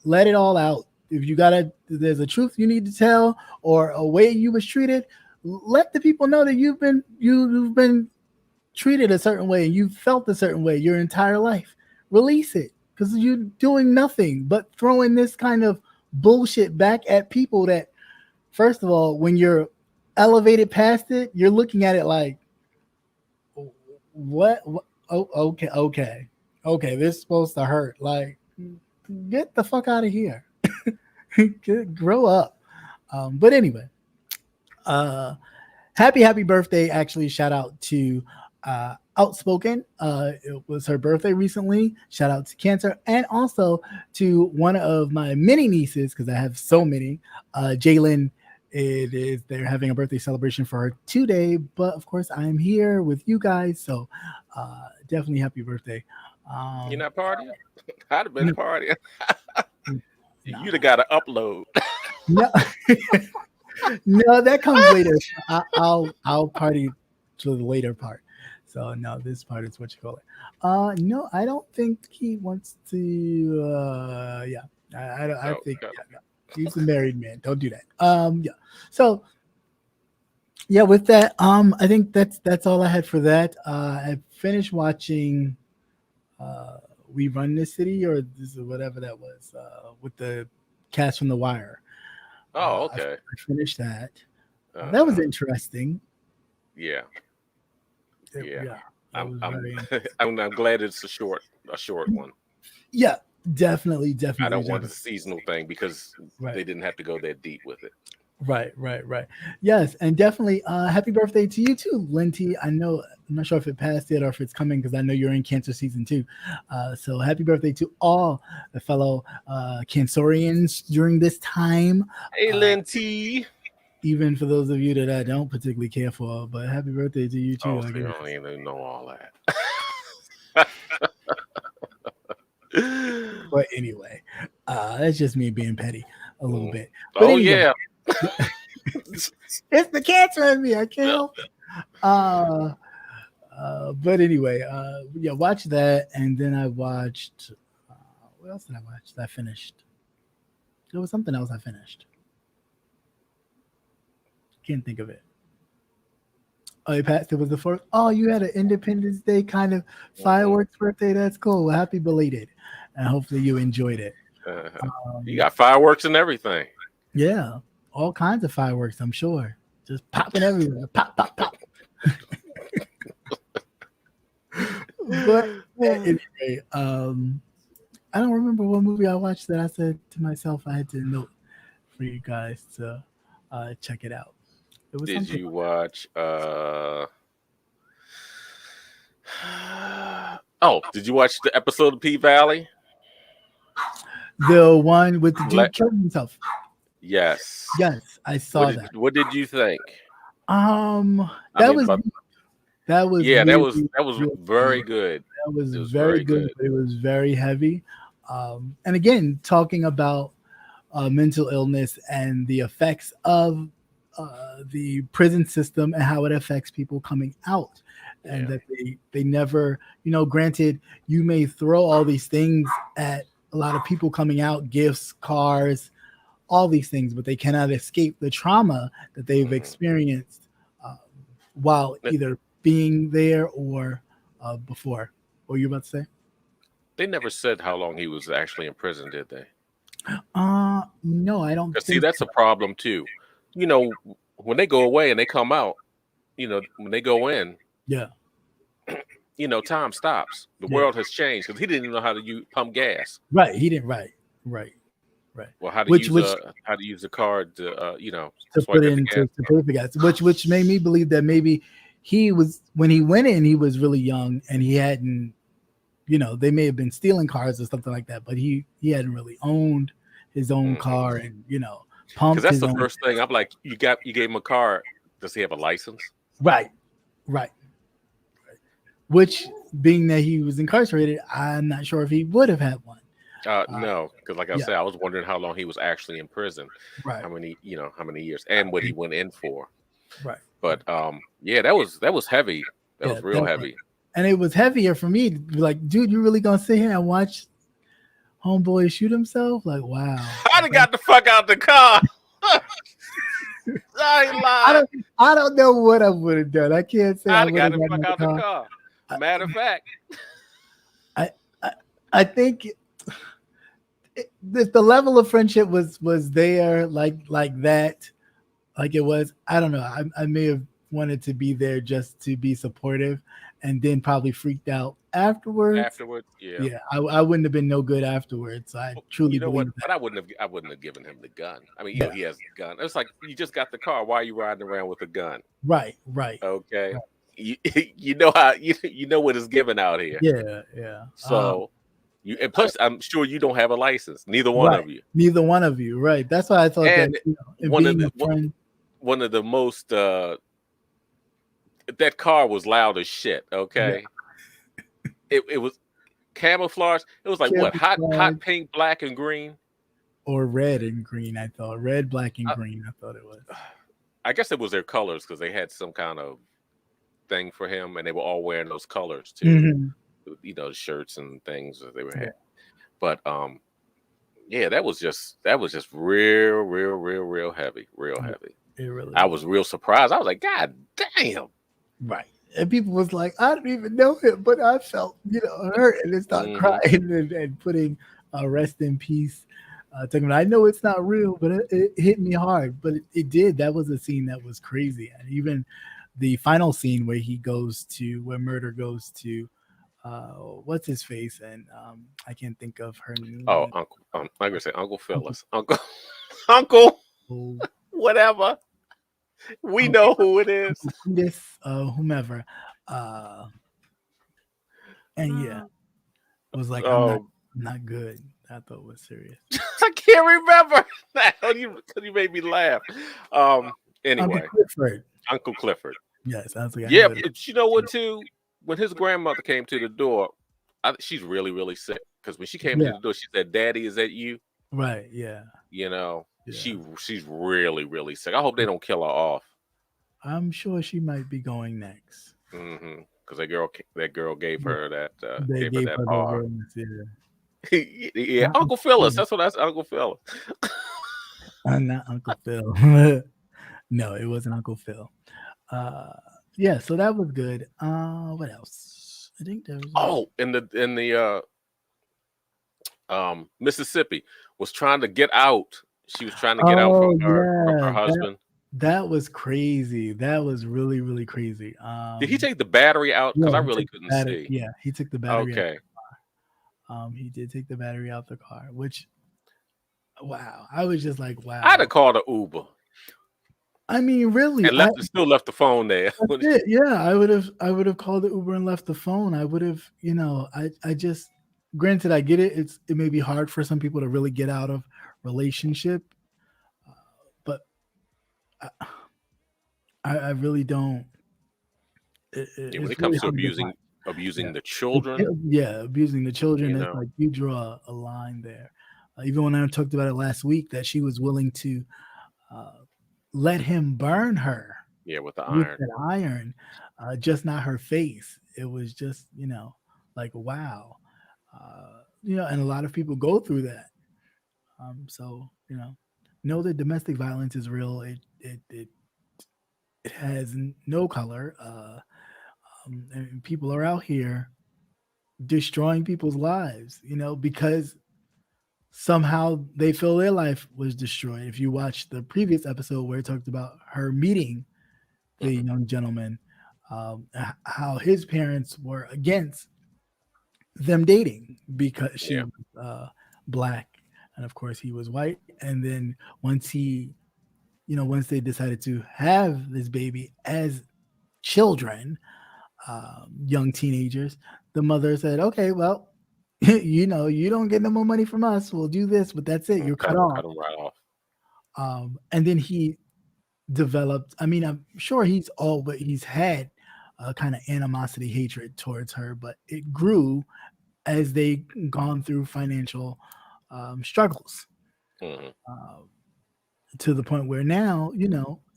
Let it all out. If there's a truth you need to tell or a way you was treated, let the people know that you've been treated a certain way and you felt a certain way your entire life. Release it. Because you're doing nothing but throwing this kind of bullshit back at people that, first of all, when you're elevated past it, you're looking at it like, what? Oh, okay. This is supposed to hurt. Like, get the fuck out of here. Grow up. But anyway, happy birthday. Actually, shout out to Outspoken. It was her birthday recently. Shout out to Cancer, and also to one of my many nieces, because I have so many. Jalen, they're having a birthday celebration for her today, but of course I'm here with you guys, so definitely happy birthday. You're not partying? I'd have been partying. You'd have got to upload. No. No, that comes later. I'll party to the later part. So no, this part is what you call it. No, I don't think he wants to. Yeah, I Oh, think okay. yeah, no. He's a married man. Don't do that. Yeah. So yeah, with that, I think that's all I had for that. I finished watching. We Run This City, or this is whatever that was, with the cast from The Wire. Oh, I okay. finished that. That was Uh, interesting. yeah, yeah. Yeah, that I'm was I'm very interesting. I'm glad it's a short one. Yeah, definitely, I definitely, don't want a definitely. seasonal thing because Right, they didn't have to go that deep with it. right. Yes, and definitely, happy birthday to you too, Linty. I know I'm not sure if it passed yet or if it's coming because I know you're in Cancer season too. So happy birthday to all the fellow Cancerians during this time. Hey, Uh, Lynn T. even for those of you that I don't particularly care for, but happy birthday to you Oh, too, I so you guess. don't even know all that. But anyway, that's just me being petty a little Mm. bit. But Oh anyway, yeah. it's the cancer in me. I can't help it. But anyway, yeah, watch that, and then I watched. What else did I watch? That I finished. There was something else I finished. Can't think of it. Oh, it passed. It was the first. Oh, you had an Independence Day kind of Mhm. fireworks birthday. That's cool. Well, happy belated, and hopefully you enjoyed it. You Um, got fireworks and everything. yeah, all kinds of fireworks. I'm sure, just popping everywhere. Pop, pop, pop. But anyway, I don't remember what movie I watched that I said to myself I had to note for you guys to check it out. It was Did something. you watch Oh, did you watch the episode of P Valley? The one with the Let dude killing himself. Yes. Yes, I saw that. What did you think? Um, I that mean, was but that was yeah, really, that was really very good. good. That was It was very very good, good. but it was very heavy. And again, talking about mental illness and the effects of the prison system and how it affects people coming out, and Yeah. that they never, granted, you may throw all these things at a lot of people coming out, gifts, cars, all these things, but they cannot escape the trauma that they've Mhm. experienced uh, while either being there or before. What were you about to say? They never said how long he was actually in prison, did they? No, I don't Because see, think that's so. a problem too. You know, when they go away and they come out, when they go in, Yeah, time stops. The yeah. world has changed because he didn't even know how to pump gas. Right. He didn't. Right. Well, how to Which use which a card to to put swipe at the into gas to pump. pay for gas, which made me believe that maybe he was, when he went in, he was really young and he hadn't, they may have been stealing cars or something like that, but he hadn't really owned his own car and Because pumped that's his the own. first thing. I'm like, you gave him a car. Does he have a license? Right, right. Which, being that he was incarcerated, I'm not sure if he would have had one. No, because like I Yeah, said, I was wondering how long he was actually in prison, right, how many years, and what he went in for. right. But yeah, that was heavy. That Yeah, was real definitely. heavy. And it was heavier for me to be like, dude, you really gonna sit here and watch homeboy shoot himself? Like, wow. I'd have got the fuck out the car. I ain't I lying. don't I don't know what I would have done. I can't say I I'd have would got have the gotten fuck in the out the car. car. Matter of fact, I I, I think if the level of friendship was there like that, like it was, I don't know. I may have wanted to be there just to be supportive, and then probably freaked out afterwards. afterwards, yeah. Yeah, I wouldn't have been no good afterwards. I truly You know what? believe But that. I wouldn't have given him the gun. I mean, Yeah, he has a gun. It's like you just got the car. Why are you riding around with a gun? right. Okay, you you know how you know what is given out here. Yeah. So and plus, I'm sure you don't have a license. Neither one Right. of you. Neither one of you, right? That's why I thought that, And it one of being the a friend. one of the most that car was loud as shit. Yeah, Okay, it was camouflage. It was like what hot camouflage pink, black, and green. or red and green. I thought red, black, and green. I thought it was. I guess it was their colors because they had some kind of thing for him, and they were all wearing those colors too. Mhm. Shirts and things that they were Yeah. had. But yeah, that was just real heavy, real heavy. It really I was. was real surprised. I was like, God damn. Right. And people was like, I didn't even know him, but I felt, hurt, and then start crying and putting rest in peace. Talking about, I know it's not real, but it hit me hard. But it did. That was a scene that was crazy. And even the final scene where where Murder goes to, what's his face? And I can't think of her name. Oh, Uncle, I'm gonna say Uncle Phyllis. Uncle, Oh, whatever. We Uncle- know who it is. Uncle Cletus, whomever. And yeah, was like, I'm not good. I thought it was serious. I can't remember. You made me laugh. Anyway, Uncle Clifford. Yes, I was like, Yeah, but you know what? Too, when his grandmother came to the door, she's really, really sick. Because when she came to the door, she said, "Daddy, is that you?" Right. Yeah. She's really, really sick. I hope they don't kill her off. I'm sure she might be going next. Because that girl gave her that. They gave her that bar. Yeah, Uncle Phyllis. That's what I said. Uncle Phyllis. Not Uncle Phil. No, it wasn't Uncle Phil. Yeah, so that was good. What else? I think there was. In the Mississippi was trying to get out. She was trying to get out from her husband. That was crazy. That was really, really crazy. Did he take the battery out? Because I really couldn't see. Yeah, he took the battery out the car. He did take the battery out the car, which, wow. I was just like, wow. I'd have called an Uber. I mean, really, and still left the phone there. Yeah, I would have called the Uber and left the phone. I would have, I just, granted, I get it. It may be hard for some people to really get out of relationship, but I really don't. When it comes to abusing the children, abusing the children. It's like you draw a line there. Even when I talked about it last week, that she was willing to let him burn her. Yeah, with that iron, just not her face. It was just, like, wow. And a lot of people go through that. So, know that domestic violence is real. It has no color. And people are out here destroying people's lives, because somehow they feel their life was destroyed. If you watch the previous episode where it talked about her meeting the young gentleman, how his parents were against them dating because she was black, and of course he was white. And then once they decided to have this baby as children, young teenagers, the mother said, okay, well, you don't get no more money from us. We'll do this, but that's it. You're cut off. Cut him right off. And then he developed, I'm sure he's had a kind of animosity, hatred towards her, but it grew as they gone through financial struggles, to the point where now,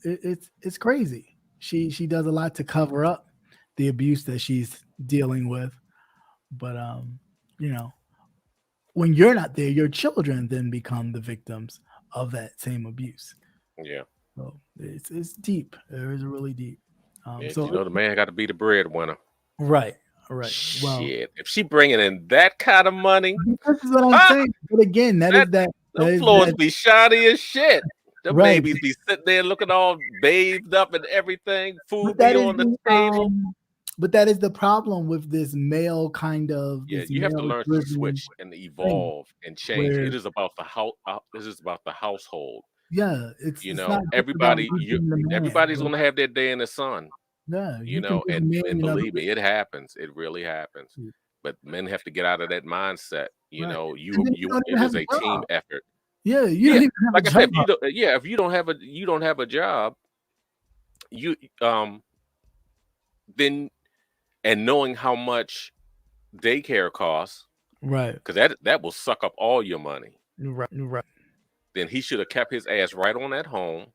it's crazy. She does a lot to cover up the abuse that she's dealing with. But, when you're not there, your children then become the victims of that same abuse. Yeah. So it's deep. It is really deep. The man got to be the breadwinner. Right. Shit. Well, if she bringing in that kind of money, this is what I'm saying. But again, those floors be shiny as shit. The babies be sitting there looking all bathed up and everything. Food be on the table. But that is the problem with this male kind of. Yeah, you have to learn to switch and evolve and change. It is about the house. This is about the household. Yeah, it's everybody's going to have their day in the sun. Yeah, and believe me, it happens. It really happens. But men have to get out of that mindset. It is a team effort. Yeah, like I said, if you don't have a job, then, and knowing how much daycare costs, right? Because that will suck up all your money, right. then he should have kept his ass right on that home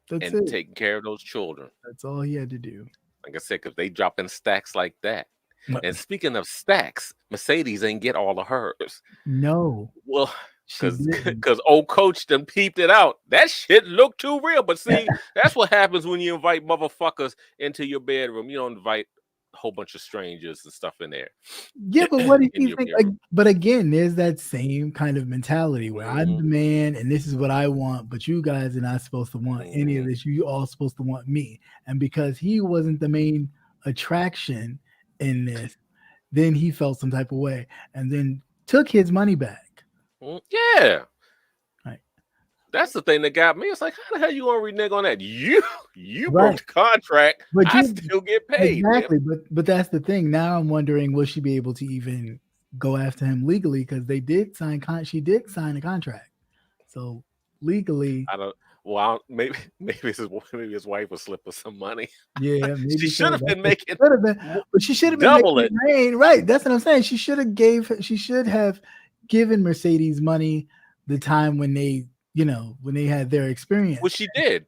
That's and it. taking care of those children. That's all he had to do. Like I said, because they drop in stacks like that. No. And speaking of stacks, Mercedes ain't get all of hers. No. Well, She didn't. because old coach done peeped it out. That shit looked too real. But see, that's what happens when you invite motherfuckers into your bedroom. You don't invite a whole bunch of strangers and stuff in there. Yeah, but what do in you your think? bedroom. But again, there's that same kind of mentality where I'm the man and this is what I want, but you guys are not supposed to want any of this. You all supposed to want me. And because he wasn't the main attraction in this, then he felt some type of way and then took his money back. Yeah. Right. That's the thing that got me. It's like, how the hell you gonna renege on that? You Right. broke the contract, But I you- still get paid. Exactly. But that's the thing. Now I'm wondering, will she be able to even go after him legally? Because they did sign she did sign a contract. So legally, I don't. Well, maybe his wife will slip her some money. yeah, maybe She should have been making could have been, but she should have been double making it rain. Right. That's what I'm saying. She should have given Mercedes money the time when they, when they had their experience. Well, she did.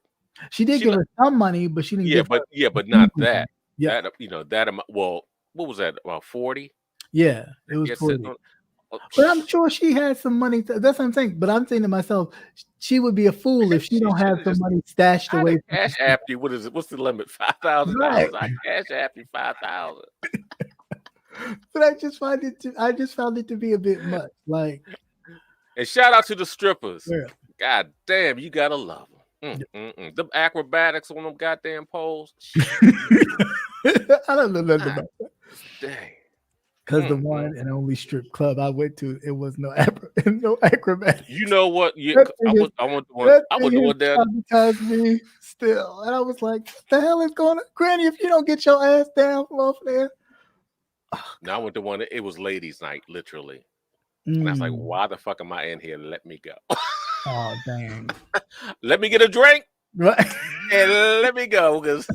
She did give her some money, but she didn't give her but not that. Yeah. That amount. Well, what was that? About 40? Yeah, it was 40. But I'm sure she had some money. That's what I'm saying. But I'm saying to myself, she would be a fool if she don't have some money stashed away. Cash app you. What is it? What's the limit? $5,000. Right. I cash app you $5,000. But I just found it to be a bit much. Like, and shout out to the strippers. Yeah. God damn, you gotta love them. Them acrobatics on them goddamn poles. I don't know nothing about that. Dang. Because the one and only strip club I went to, it was no acrobatics. You know what? I went to one there. Traumatized me still, and I was like, "What the hell is going on, Granny? If you don't get your ass down from over there." Now I went to one. It was ladies' night, literally, and I was like, "Why the fuck am I in here? Let me go." Oh dang! Let me get a drink, right? And let me go because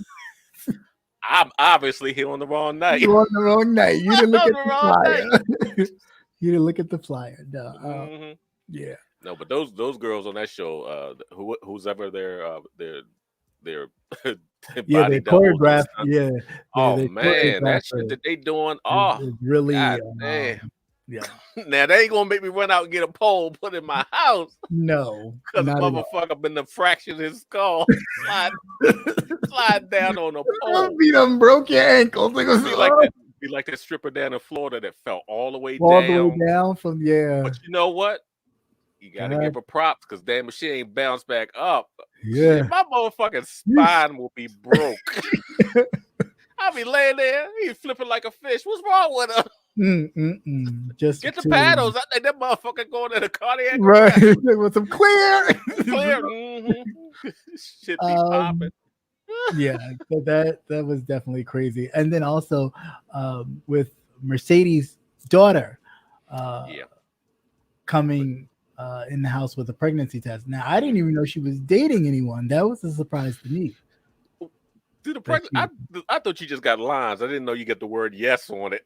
I'm obviously here on the wrong night. You're on the wrong night. You didn't look at the flyer. You didn't look at the flyer. No. Yeah. No, but those girls on that show, who's ever their yeah, they choreographed. Yeah. Oh man, that shit that they doing. Oh, it's really. Damn. Yeah. Now they ain't gonna make me run out and get a pole put in my house. No, because motherfucker been to fraction his skull, slide down on a pole. Be done broke your ankles. Be like that stripper down in Florida that fell all the way down from But you know what? You gotta give her props because damn if she ain't bounced back up. Yeah, shit, my motherfucking spine will be broke. I'll be laying there, he flipping like a fish. What's wrong with her? Just get the paddles. I think that motherfucker going in a cardiac right with some clear. Shit be popping. Yeah, so that was definitely crazy. And then also with Mercedes' daughter coming in the house with a pregnancy test. Now I didn't even know she was dating anyone. That was a surprise to me. Dude, I thought you just got lines. I didn't know you got the word yes on it.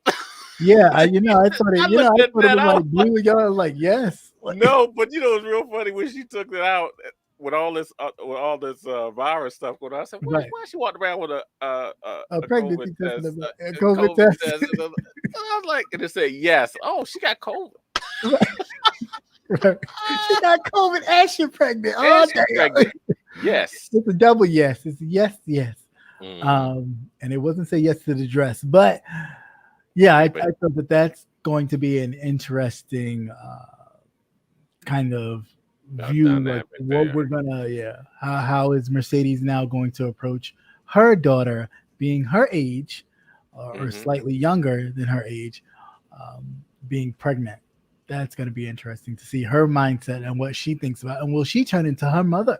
Yeah, I thought it. I thought it was like blue. Y'all was like yes. No, but it's real funny when she took it out with all this virus stuff going on. I said, why she walked around with a pregnancy COVID test? A COVID test. And I was like, and it said yes. Oh, she got COVID. She got COVID and she's pregnant. Oh, pregnant. Yes, it's a double yes. It's yes. And it wasn't say yes to the dress, but yeah, I thought that's going to be an interesting kind of view. Like what we're gonna, how is Mercedes now going to approach her daughter being her age or slightly younger than her age, being pregnant? That's going to be interesting to see her mindset and what she thinks about. And will she turn into her mother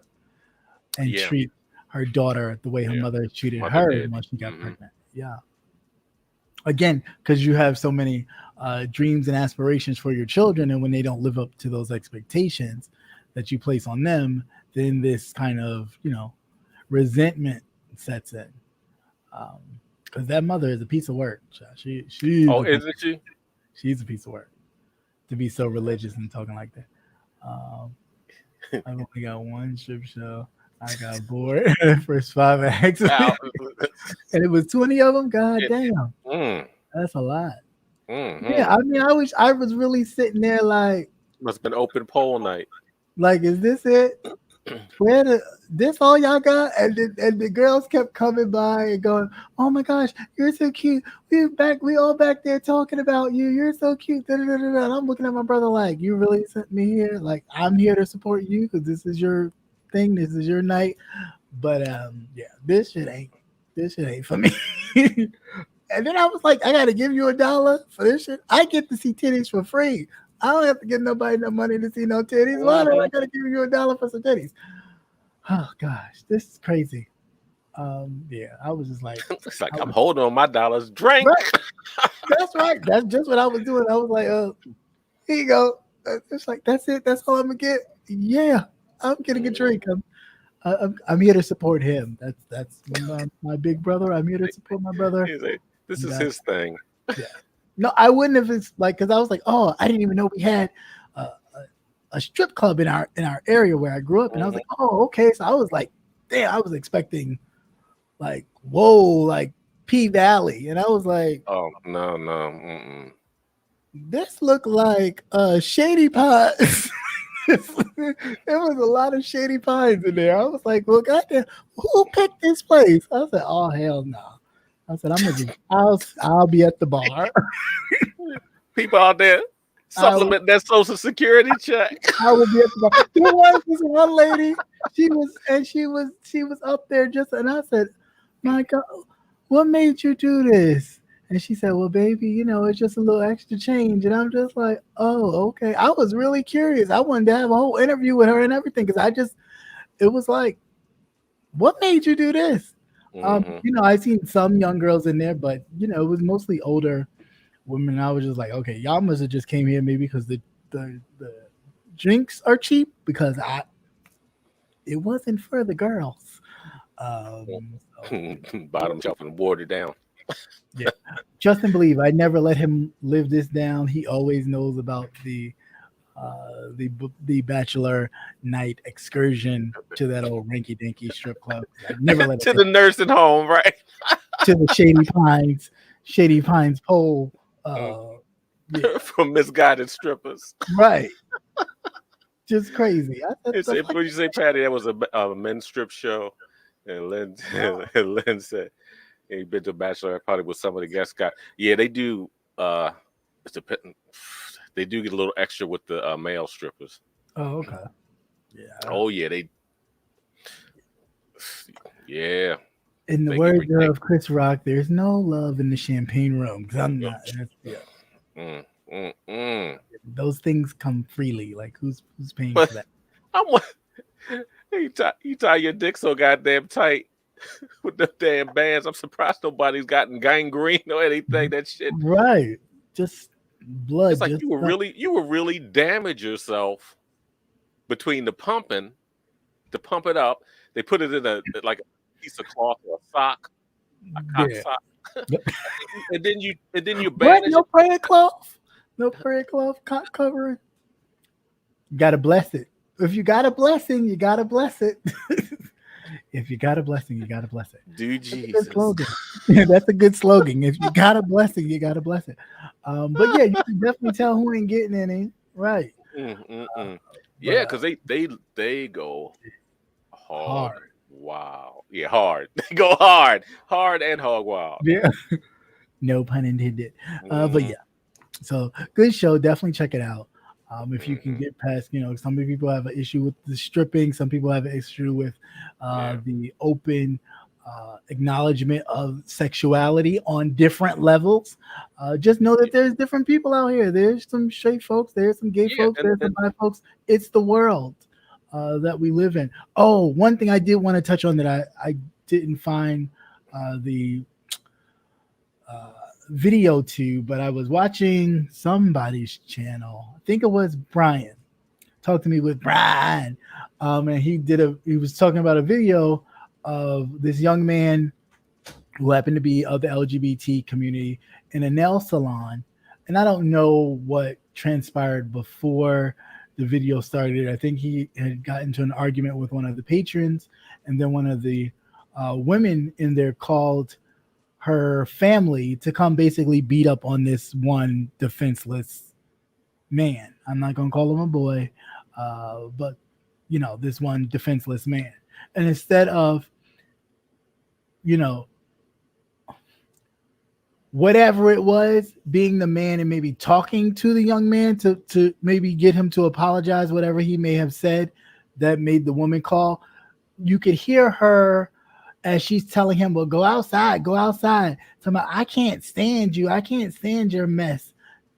and treat her daughter the way her mother treated her when she got pregnant? Yeah. Again, because you have so many dreams and aspirations for your children, and when they don't live up to those expectations that you place on them, then this kind of resentment sets in. Because that mother is a piece of work. Isn't she? She's a piece of work to be so religious and talking like that. I've only got one strip show. I got bored the first 5 acts, and Wow. it was 20 of them. God It- damn, mm, that's a lot. Yeah, mm. I mean, I was really sitting there Must have been open poll night. is this it? Where this all y'all got? And the girls kept coming by and going, "Oh my gosh, you're so cute. We all back there talking about you. You're so cute." Da, da, da, da, da. And I'm looking at my brother like, "You really sent me here? Like I'm here to support you because this is your thing. This is your night." But yeah, this shit ain't for me. And then I was like, I gotta give you $1 for this shit. I get to see titties for free. I don't have to give nobody no money to see no titties. Why do I gotta give you $1 for some titties? Oh gosh, this is crazy. Yeah, I was just like, It's like I'm holding on my dollars. Drink. right. That's right. That's just what I was doing. I was like, here you go. It's like that's it. That's all I'm gonna get. Yeah, I'm getting a drink. I'm here to support him. That's my big brother. I'm here to support my brother. He's like, this is his thing. Yeah. No, I wouldn't have because I was like, oh, I didn't even know we had a strip club in our area where I grew up, and I was like, oh, okay. So I was like, damn, I was expecting like, whoa, like P Valley, and I was like, oh no. Mm-mm. This looked like Shady Pines. There was a lot of Shady Pines in there. I was like, well, goddamn, who picked this place? I said, oh hell no. I said, I'll be at the bar. People out there supplement that Social Security check. I will be at the bar. There was this one lady. She was up there and I said, my God, what made you do this? And she said, well, baby, it's just a little extra change. And I'm just like, oh, okay. I was really curious. I wanted to have a whole interview with her and everything because it was like, what made you do this? I seen some young girls in there, but, it was mostly older women. I was just like, okay, y'all must have just came here maybe because the drinks are cheap because it wasn't for the girls. Bottom shelf and watered down. Yeah, Justin believe I never let him live this down. He always knows about the bachelor night excursion to that old rinky dinky strip club. I never let to the nursing home, right? To the Shady Pines pole. Yeah. From misguided strippers, right? Just crazy. What you say, Patty? That was a men's strip show, and Lynn said. He been to a bachelor party with some of the guests. They do. They do get a little extra with the male strippers. Oh, okay. Yeah. Oh yeah, they. Yeah. In the words of Chris Rock, there's no love in the champagne room because I'm not. Yeah. Those things come freely. Like who's paying for that? You tie your dick so goddamn tight. With the damn bands, I'm surprised nobody's gotten gangrene or anything. That shit, right? Just blood. It's like you were really damage yourself between the pumping to pump it up. They put it in a piece of cloth or a sock, a cotton sock, and then you bandage. No prayer cloth, cotton covering. You gotta bless it. If you got a blessing, you gotta bless it. If you got a blessing, you got to bless it. Dude, Jesus. That's a good slogan. If you got a blessing, you got to bless it. But yeah, you can definitely tell who ain't getting any. Right. Yeah, because they go hard. Wow. Yeah, hard. They go hard and hog wild. Yeah. No pun intended. But yeah, so good show. Definitely check it out. If you can get past, some people have an issue with the stripping. Some people have an issue with the open acknowledgement of sexuality on different levels. Just know that there's different people out here. There's some straight folks. There's some gay folks. There's some bi folks. It's the world that we live in. Oh, one thing I did want to touch on that I didn't find the video to, but I was watching somebody's channel. I think it was Brian. Talk to me with Brian. And he was talking about a video of this young man who happened to be of the LGBT community in a nail salon. And I don't know what transpired before the video started. I think he had got into an argument with one of the patrons, and then one of the women in there called her family to come basically beat up on this one defenseless man. I'm not going to call him a boy, but this one defenseless man. And instead of, whatever it was, being the man and maybe talking to the young man to maybe get him to apologize, whatever he may have said that made the woman call, you could hear her as she's telling him, well, go outside. So I can't stand you. I can't stand your mess.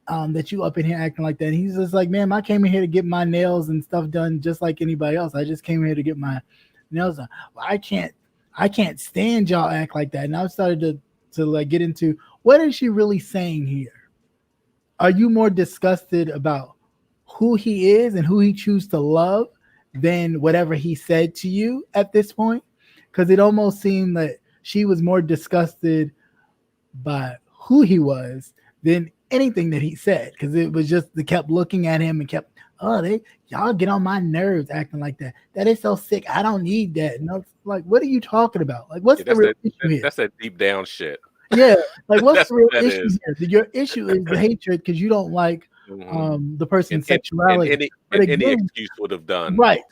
That you up in here acting like that. And he's just like, ma'am, I came in here to get my nails and stuff done just like anybody else. I just came here to get my nails done. Well, I can't stand y'all act like that. And I started to like get into, what is she really saying here? Are you more disgusted about who he is and who he chooses to love than whatever he said to you at this point? Because it almost seemed that she was more disgusted by who he was than anything that he said, because it was just they kept looking at him and kept, y'all get on my nerves acting like that. That is so sick. I don't need that. And I was like, what are you talking about? Like, what's the real issue here? That's that deep down shit. Yeah, like what's the real issue here? Your issue is the hatred because you don't like the person's sexuality. Any excuse would have done right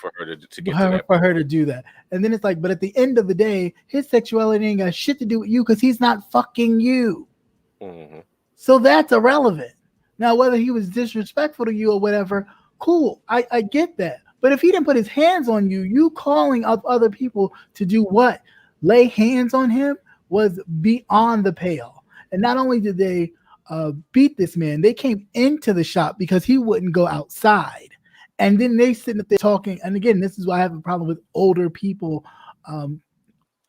for her to get to that for her to do that. And then it's like, but at the end of the day, his sexuality ain't got shit to do with you because he's not fucking you. Mm-hmm. So that's irrelevant. Now, whether he was disrespectful to you or whatever, cool. I get that. But if he didn't put his hands on you, you calling up other people to do what? Lay hands on him was beyond the pale. And not only did they beat this man, they came into the shop because he wouldn't go outside. And then they sitting up there talking. And again, this is why I have a problem with older people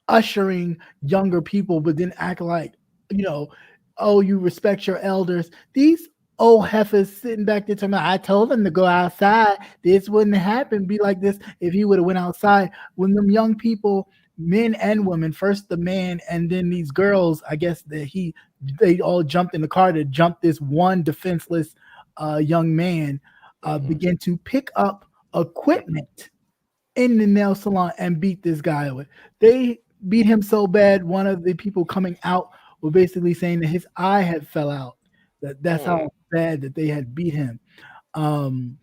ushering younger people, but then act like, oh, you respect your elders. These old heifers sitting back there talking about, I told them to go outside. This wouldn't happen, be like this if he would have went outside. When them young people, men and women, first the man and then these girls, I guess that they all jumped in the car to jump this one defenseless young man, began to pick up equipment in the nail salon and beat this guy with. They beat him so bad, one of the people coming out were basically saying that his eye had fell out. That's how bad that they had beat him. And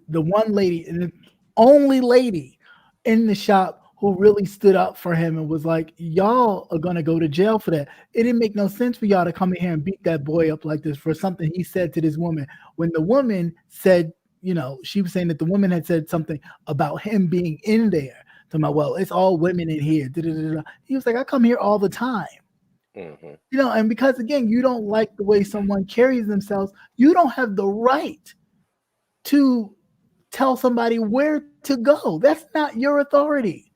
the one lady, and the only lady in the shop who really stood up for him and was like, y'all are going to go to jail for that. It didn't make no sense for y'all to come in here and beat that boy up like this for something he said to this woman. When the woman said, she was saying that the woman had said something about him being in there. Talking about, well, it's all women in here. He was like, I come here all the time. Mm-hmm. And because, again, you don't like the way someone carries themselves, you don't have the right to tell somebody where to go. That's not your authority.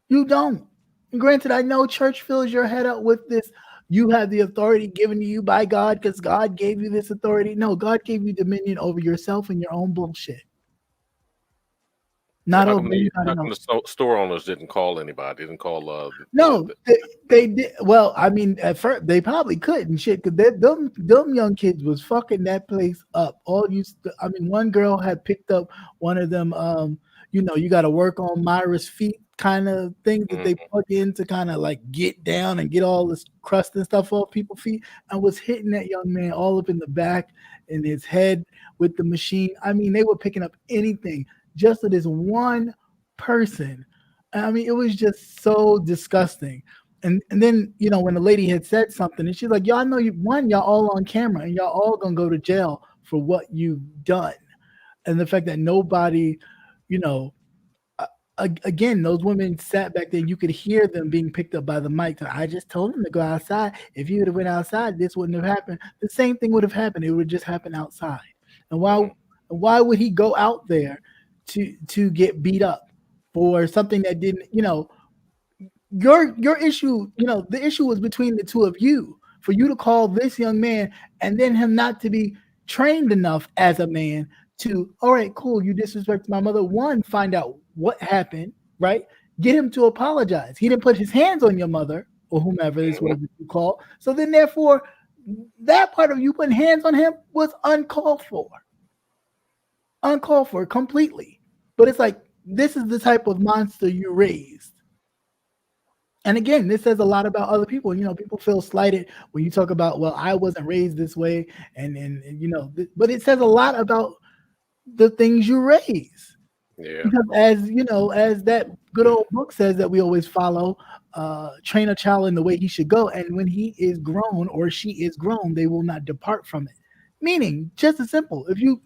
You don't. And granted, I know church fills your head up with this. You have the authority given to you by God because God gave you this authority. No, God gave you dominion over yourself and your own bullshit. Not over anybody. The store owners didn't call anybody. Didn't call. No, they did. Well, I mean, at first they probably couldn't shit because them young kids was fucking that place up. One girl had picked up one of them. You got to work on Myra's feet kind of things that they plug in to kind of like get down and get all this crust and stuff off people's feet, and was hitting that young man all up in the back in his head with the machine. I mean, they were picking up anything just for this one person. I mean, it was just so disgusting. And then, when the lady had said something and she's like, y'all know y'all all on camera and y'all all gonna go to jail for what you've done. And the fact that nobody, again, those women sat back there and you could hear them being picked up by the mic. I just told them to go outside. If you would have went outside, this wouldn't have happened. The same thing would have happened. It would just happen outside. And why would he go out there to get beat up for something that didn't, your issue, the issue was between the two of you, for you to call this young man and then him not to be trained enough as a man to, all right, cool, you disrespected my mother. One, find out what happened, right? Get him to apologize. He didn't put his hands on your mother or whomever this was that you call. So then therefore, that part of you putting hands on him was uncalled for. uncalled for completely. But it's like, this is the type of monster you raised. And again, this says a lot about other people. People feel slighted when you talk about, well, I wasn't raised this way, but it says a lot about the things you raise. Yeah. Because as that good old book says that we always follow, train a child in the way he should go, and when he is grown or she is grown, they will not depart from it. Meaning, just as simple, if you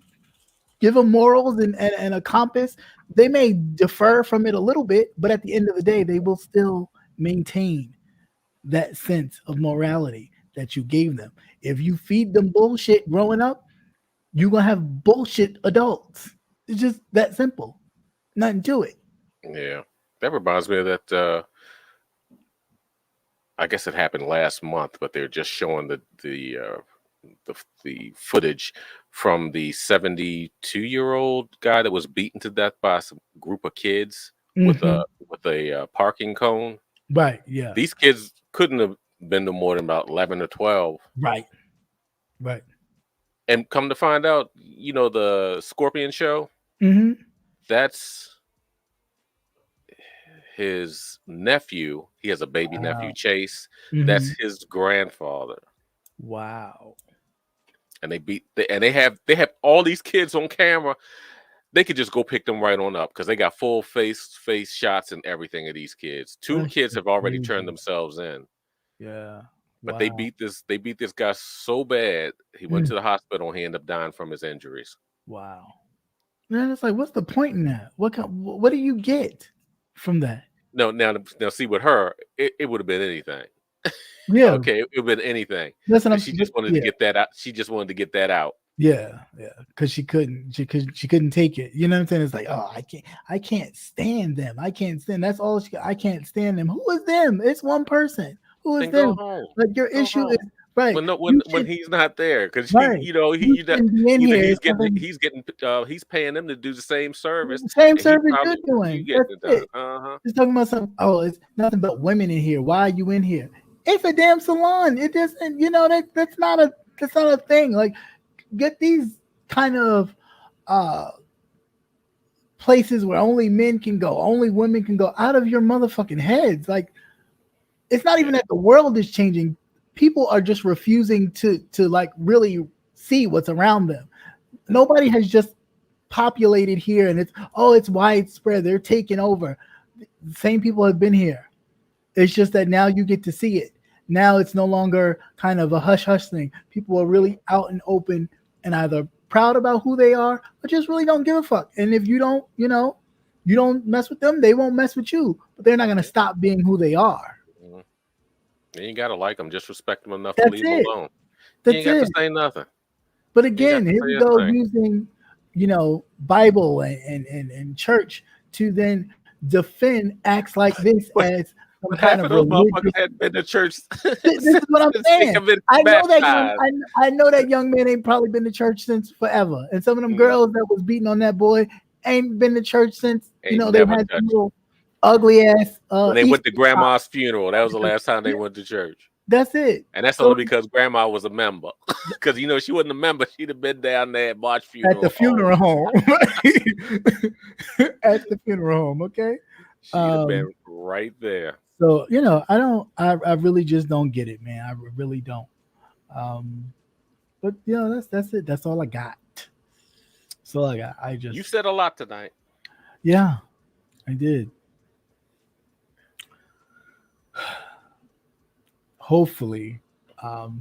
give them morals and a compass, they may defer from it a little bit, but at the end of the day, they will still maintain that sense of morality that you gave them. If you feed them bullshit growing up, you're going to have bullshit adults. It's just that simple. Nothing to it. Yeah. That reminds me of that. I guess it happened last month, but they're just showing the footage from the 72-year-old guy that was beaten to death by some group of kids with a parking cone. Right. Yeah. These kids couldn't have been no more than about 11 or 12. Right. And come to find out, the Scorpion show, that's his nephew. He has a baby nephew, Chase. That's his grandfather. Wow. And they have all these kids on camera. They could just go pick them right on up because they got full face shots and everything of these kids. Two kids have already turned themselves in. Yeah. But they beat this guy so bad, he went to the hospital and he ended up dying from his injuries. Wow. Man, it's like, what's the point in that? What do you get from that? No, now see, with her, it would have been anything. Yeah. Okay, it would have been anything. She just wanted to get that out. She just wanted to get that out. Yeah. Because she couldn't take it. You know what I'm saying? It's like, oh, I can't stand them. I can't stand. That's all I can't stand them. Who is them? It's one person. Who is them? Like, your issue is right. When he's not there, because he's paying them to do the same service. Same service you're doing. It's talking about something. Oh, it's nothing but women in here. Why are you in here? It's a damn salon. It doesn't. That's not a thing. Like, get these kind of places where only men can go, only women can go, out of your motherfucking heads. Like, it's not even that the world is changing. People are just refusing to like really see what's around them. Nobody has just populated here and it's widespread. They're taking over. The same people have been here. It's just that now you get to see it. Now it's no longer kind of a hush-hush thing. People are really out and open and either proud about who they are or just really don't give a fuck. And if you don't, you don't mess with them, they won't mess with you. But they're not going to stop being who they are. You ain't gotta like them, just respect them enough to leave them alone. You ain't got to say nothing. But again, here we go using, Bible and church to then defend acts like this as some kind of religious. Had been to church. This is what I'm saying. I know that young man ain't probably been to church since forever, and some of them girls that was beating on that boy ain't been to church since they had some little ugly ass. They went to grandma's funeral. That was the last time they went to church. That's it. And that's only because grandma was a member. Because she wasn't a member, she'd have been down there at March funeral. At the funeral home. At the funeral home, okay? She'd have been right there. So, I really just don't get it, man. I really don't. But that's it. That's all I got. That's all I got. You said a lot tonight. Yeah, I did. Hopefully,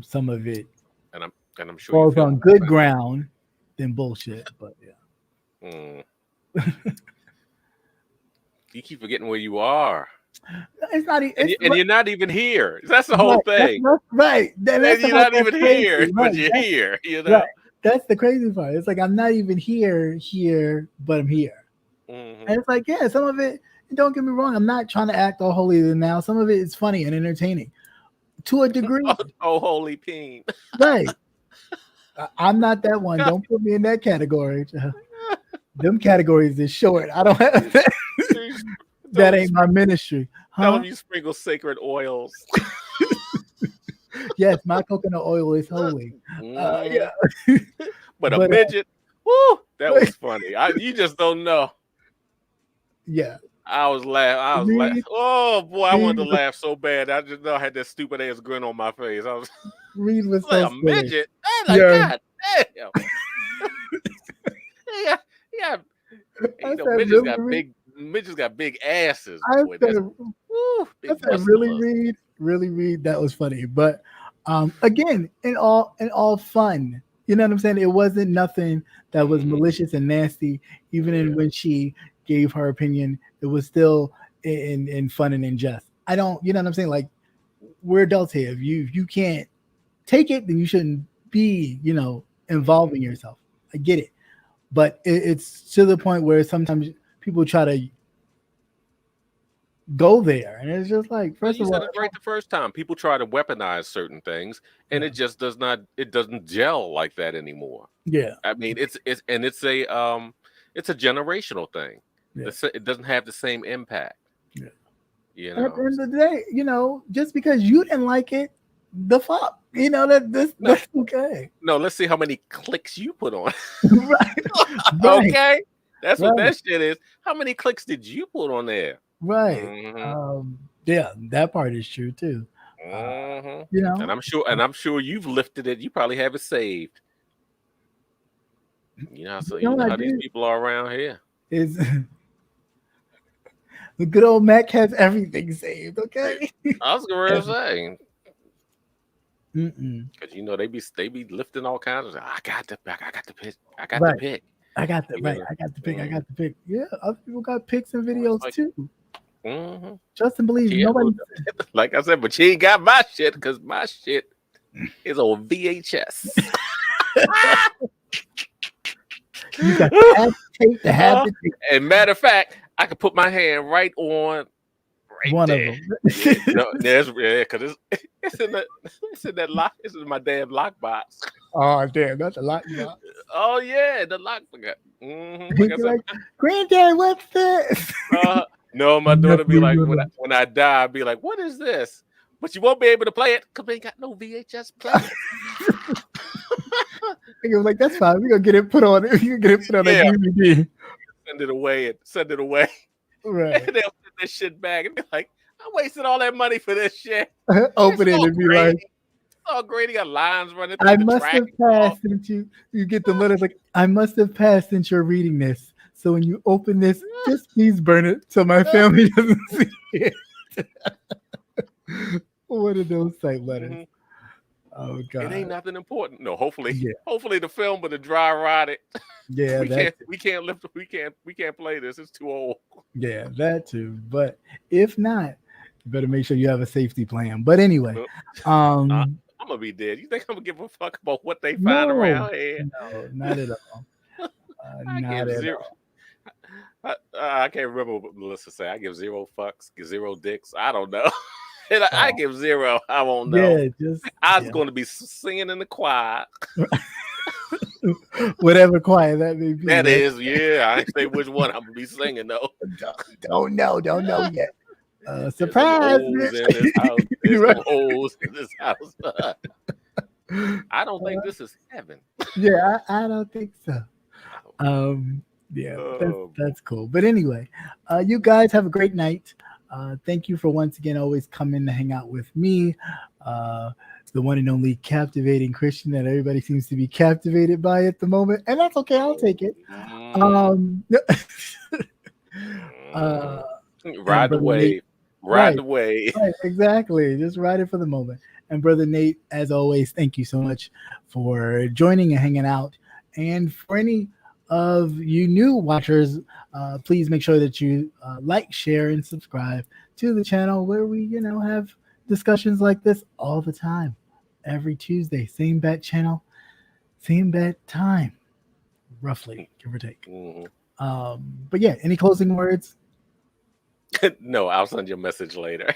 some of it and I'm sure falls on good ground than bullshit. But yeah, you keep forgetting where you are. It's not. And you're not even here. That's the whole thing. That's right. And you're not even here, but you're here. Right. That's the crazy part. It's like I'm not even here, but I'm here. And it's like, yeah, some of it. Don't get me wrong. I'm not trying to act all holier than thou. Some of it is funny and entertaining. To a degree. Oh, holy peen. Right. I'm not that one. Don't put me in that category. Them categories is short. I don't have that. That ain't my ministry. Tell them you sprinkle sacred oils. Yes, my coconut oil is holy. Yeah. But a midget. Woo, that was funny. You just don't know. Yeah. I was laughing. Reed, Oh boy, I wanted to Reed, laugh so bad. I just know I had that stupid ass grin on my face. I was Reed was like so a silly. midget. I was like, Yeah. God damn. Yeah. I You know, said, midgets got big asses. I Boy, said, big really, muscles. Reed, that was funny. But again, in all fun. You know what I'm saying? It wasn't nothing that was malicious and nasty. Even in when she gave her opinion, it was still in fun and in jest. I don't, you know what I'm saying? Like, we're adults here. If you can't take it, then you shouldn't be, involving yourself. I get it. But it's to the point where sometimes people try to go there, and it's just like, first You of said all, it right the first time. People try to weaponize certain things, and it just doesn't gel like that anymore. yeah, I mean, it's a generational thing. Yeah. It doesn't have the same impact. Yeah. You at the know. end of the day, just because you didn't like it, the fuck, that's okay. No, let's see how many clicks you put on. Right. Okay, that's what Right. that shit is. How many clicks did you put on there? Right. Mm-hmm. Yeah, that part is true too. Mm-hmm. And I'm sure you've lifted it. You probably have it saved. You know how these people are around here. Is the good old Mac has everything saved, okay? I was gonna say, Mm-mm. because they be lifting all kinds of. I got the pick. I got the pick. I got the pick. I got the pick. Yeah, other people got pics and videos too. Mm-hmm. Justin believes nobody. Like I said, but she ain't got my shit because my shit is on VHS. You got to have tape to have the tape. And matter of fact, I could put my hand right on one there. of them. Because it's in that lock. It's in my damn lockbox. Oh damn, that's a lot. Oh yeah, the lock forgot. Like, Granddad, what's this? No, my daughter be like, when I die, I'd be like, what is this? But you won't be able to play it because we ain't got no VHS player. Like, that's fine. We're gonna get it put on. You can get it put on a DVD. Send it away. Right. And they'll put this shit back and be like, I wasted all that money for this shit. Open it and be like, oh, great, he got lines running through I the must track. have passed since you get the letters like, I must have passed since you're reading this. So when you open this, just please burn it so my family doesn't see it. One of those type letters. Mm-hmm. Oh God. It ain't nothing important. No, hopefully the film would have dry rotted. Yeah, we can't play this. It's too old. Yeah, that too. But if not, you better make sure you have a safety plan. But anyway, I'm gonna be dead. You think I'm gonna give a fuck about what they find around here? No, not at all. Not at all. I can't remember what Melissa said. I give zero fucks, zero dicks. I don't know. I give zero. I won't know. Yeah, I was going to be singing in the choir. Whatever choir that may be. That is, I ain't say which one I'm gonna be singing though. Don't know yet. Surprise! There's some holes in this house. I don't think this is heaven. Yeah, I don't think so. Yeah, that's cool. But anyway, you guys have a great night. Thank you for once again always coming to hang out with me, the one and only captivating Christian that everybody seems to be captivated by at the moment, and that's okay. I'll take it. Ride the wave. Ride the wave. Right, exactly. Just ride it for the moment. And Brother Nate, as always, thank you so much for joining and hanging out. And for any of you new watchers, please make sure that you like, share, and subscribe to the channel where we, have discussions like this all the time. Every Tuesday, same bat channel, same bat time, roughly, give or take. But yeah, any closing words? No, I'll send you a message later.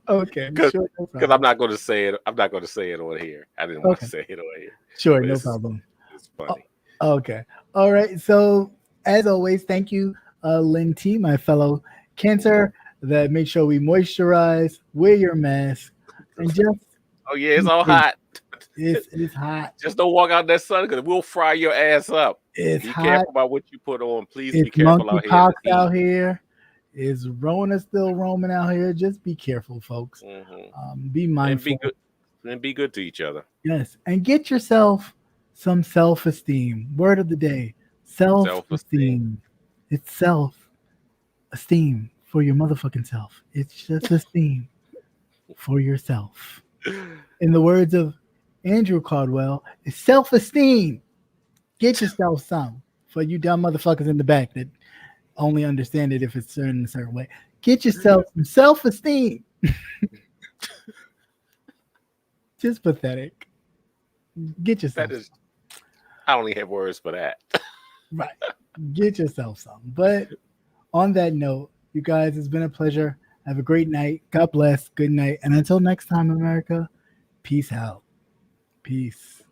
Okay, because I'm not going to say it. I'm not going to say it on here. I didn't want to say it on here. Sure, no problem. It's funny. Okay, all right. So as always, thank you, Lynn T, my fellow Cancer. That make sure we moisturize, wear your mask, and just it's all hot. It's hot. Just don't walk out in that sun because we'll fry your ass up. It's Be hot. careful about what you put on. Please be It's careful out here. monkeypox out here. Is Rona still roaming out here? Just be careful, folks. Be mindful. And be good to each other. Yes, and get yourself some self-esteem. Word of the day: self-esteem. It's self-esteem for your motherfucking self. It's just esteem for yourself. In the words of Andrew Caldwell, it's self-esteem. Get yourself some. For you dumb motherfuckers in the back that only understand it if it's in a certain way. Get yourself some self-esteem. Just pathetic. Get yourself some. I only have words for that. Right. Get yourself some. But on that note, you guys, it's been a pleasure. Have a great night. God bless. Good night. And until next time, America, peace out. Peace.